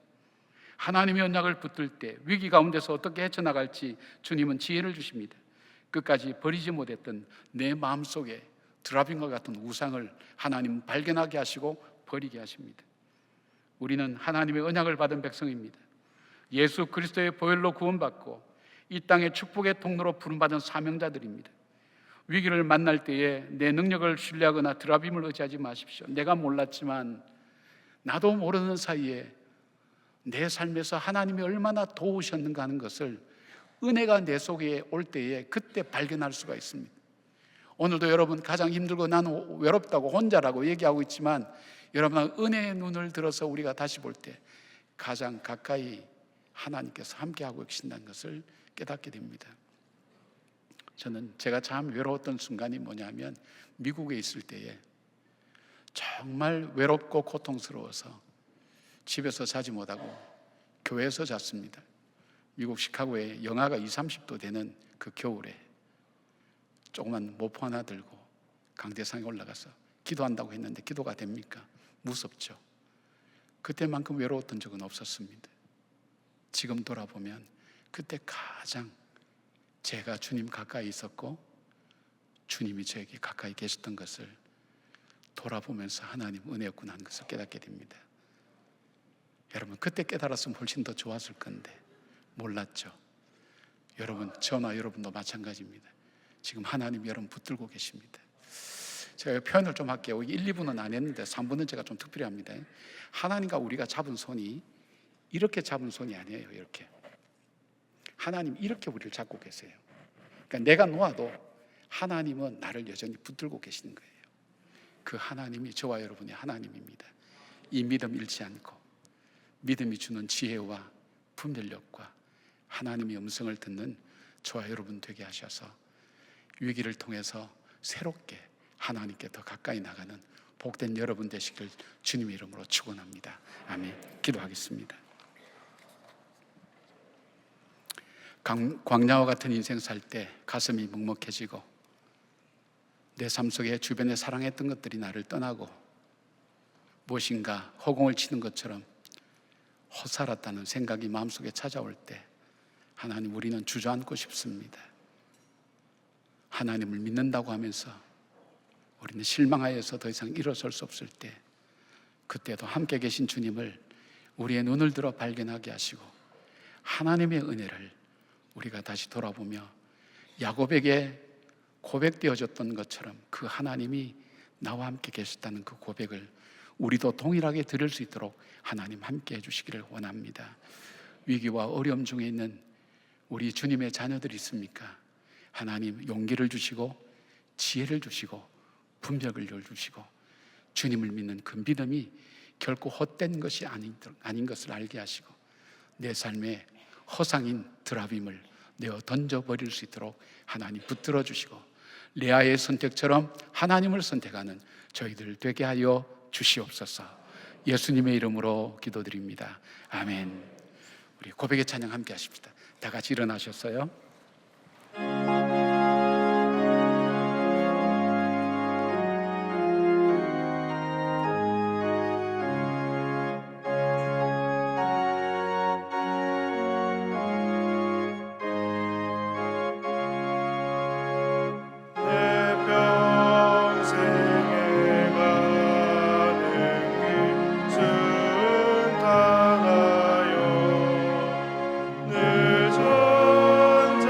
하나님의 언약을 붙들 때 위기 가운데서 어떻게 헤쳐나갈지 주님은 지혜를 주십니다. 끝까지 버리지 못했던 내 마음속에 드라빔과 같은 우상을 하나님 발견하게 하시고 버리게 하십니다. 우리는 하나님의 언약을 받은 백성입니다. 예수 그리스도의 보혈로 구원받고 이 땅의 축복의 통로로 부름받은 사명자들입니다. 위기를 만날 때에 내 능력을 신뢰하거나 드라빔을 의지하지 마십시오. 내가 몰랐지만 나도 모르는 사이에 내 삶에서 하나님이 얼마나 도우셨는가 하는 것을 은혜가 내 속에 올 때에 그때 발견할 수가 있습니다. 오늘도 여러분 가장 힘들고 나는 외롭다고 혼자라고 얘기하고 있지만 여러분 은혜의 눈을 들어서 우리가 다시 볼 때 가장 가까이 하나님께서 함께하고 계신다는 것을 깨닫게 됩니다. 저는 제가 참 외로웠던 순간이 뭐냐면 미국에 있을 때에 정말 외롭고 고통스러워서 집에서 자지 못하고 교회에서 잤습니다. 미국 시카고에 영하가 20-30도 되는 그 겨울에 조그만 모포 하나 들고 강대상에 올라가서 기도한다고 했는데 기도가 됩니까? 무섭죠. 그때만큼 외로웠던 적은 없었습니다. 지금 돌아보면 그때 가장 제가 주님 가까이 있었고 주님이 저에게 가까이 계셨던 것을 돌아보면서 하나님 은혜였구나 하는 것을 깨닫게 됩니다. 여러분 그때 깨달았으면 훨씬 더 좋았을 건데 몰랐죠. 여러분 저나 여러분도 마찬가지입니다. 지금 하나님 여러분 붙들고 계십니다. 제가 표현을 좀 할게요. 1, 2분은 안 했는데 3분은 제가 좀 특별히 합니다. 하나님과 우리가 잡은 손이 이렇게 잡은 손이 아니에요. 이렇게 하나님 이렇게 우리를 잡고 계세요. 그러니까 내가 놓아도 하나님은 나를 여전히 붙들고 계시는 거예요. 그 하나님이 저와 여러분의 하나님입니다. 이 믿음 잃지 않고 믿음이 주는 지혜와 분별력과 하나님의 음성을 듣는 저와 여러분 되게 하셔서 위기를 통해서 새롭게 하나님께 더 가까이 나가는 복된 여러분 되시길 주님의 이름으로 축원합니다. 아멘. 기도하겠습니다. 광야와 같은 인생 살 때 가슴이 먹먹해지고 내 삶 속에 주변에 사랑했던 것들이 나를 떠나고 무엇인가 허공을 치는 것처럼 헛살았다는 생각이 마음속에 찾아올 때 하나님, 우리는 주저앉고 싶습니다. 하나님을 믿는다고 하면서 우리는 실망하여서 더 이상 일어설 수 없을 때, 그때도 함께 계신 주님을 우리의 눈을 들어 발견하게 하시고 하나님의 은혜를 우리가 다시 돌아보며 야곱에게 고백되어졌던 것처럼 그 하나님이 나와 함께 계셨다는 그 고백을 우리도 동일하게 들을 수 있도록 하나님 함께 해주시기를 원합니다. 위기와 어려움 중에 있는 우리 주님의 자녀들이 있습니까? 하나님 용기를 주시고 지혜를 주시고 분별을 주시고 주님을 믿는 그 믿음이 결코 헛된 것이 아닌 것을 알게 하시고 내 삶에 허상인 드라빔을 내어 던져버릴 수 있도록 하나님 붙들어 주시고 레아의 선택처럼 하나님을 선택하는 저희들 되게 하여 주시옵소서. 예수님의 이름으로 기도드립니다. 아멘. 우리 고백의 찬양 함께 하십시다. 다 같이 일어나셨어요? 늘 전쟁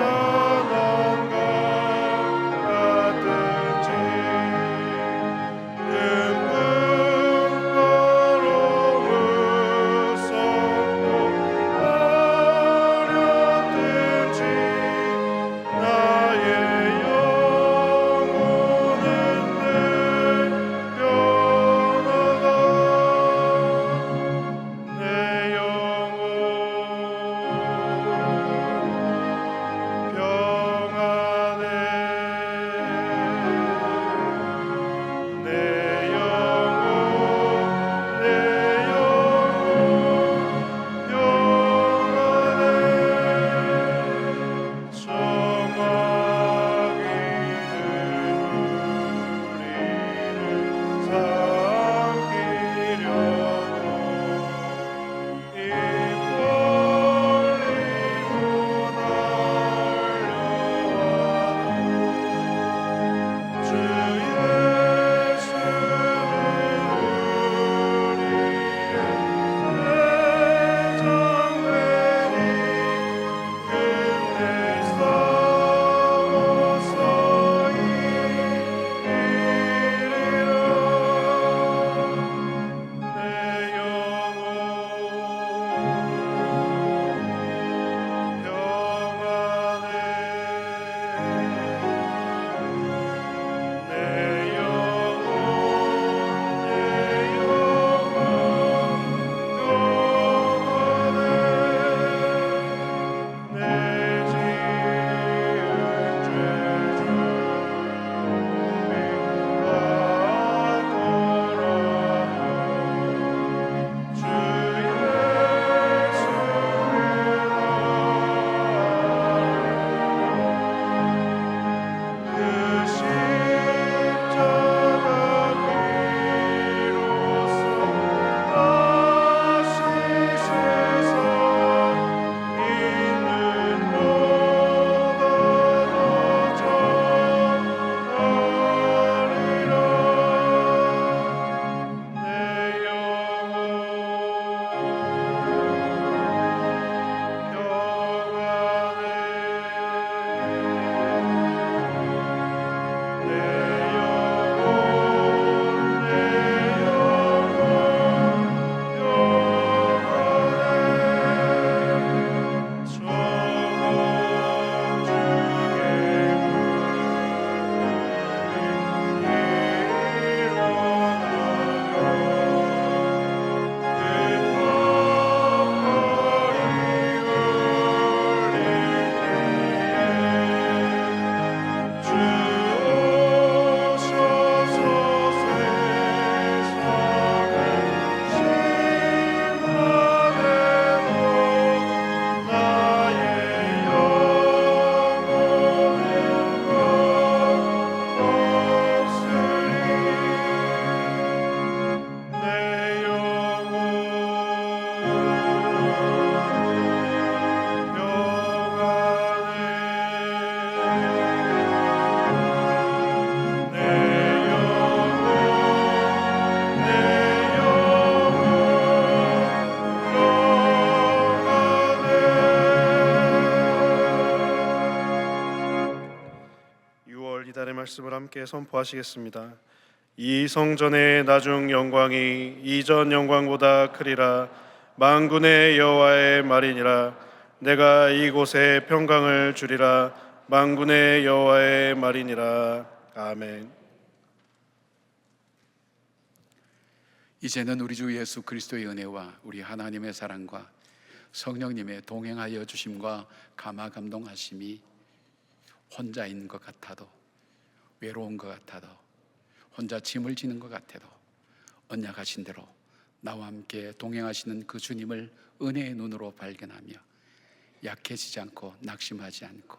말씀을 함께 선포하시겠습니다. 이 성전의 나중 영광이 이전 영광보다 크리라. 만군의 여호와의 말이니라. 내가 이곳에 평강을 주리라. 만군의 여호와의 말이니라. 아멘. 이제는 우리 주 예수 그리스도의 은혜와 우리 하나님의 사랑과 성령님의 동행하여 주심과 감화 감동하심이 혼자인 것 같아도, 외로운 것 같아도, 혼자 짐을 지는 것 같아도 언약하신 대로 나와 함께 동행하시는 그 주님을 은혜의 눈으로 발견하며 약해지지 않고 낙심하지 않고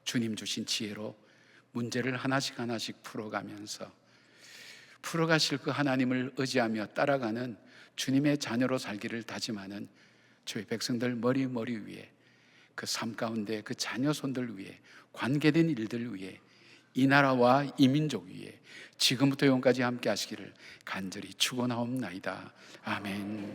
주님 주신 지혜로 문제를 하나씩 하나씩 풀어가면서 풀어가실 그 하나님을 의지하며 따라가는 주님의 자녀로 살기를 다짐하는 저희 백성들 머리 위에, 그 삶 가운데 그 자녀 손들 위에, 관계된 일들 위에, 이 나라와 이 민족 위에 지금부터 영원까지 함께 하시기를 간절히 축원하옵나이다. 아멘.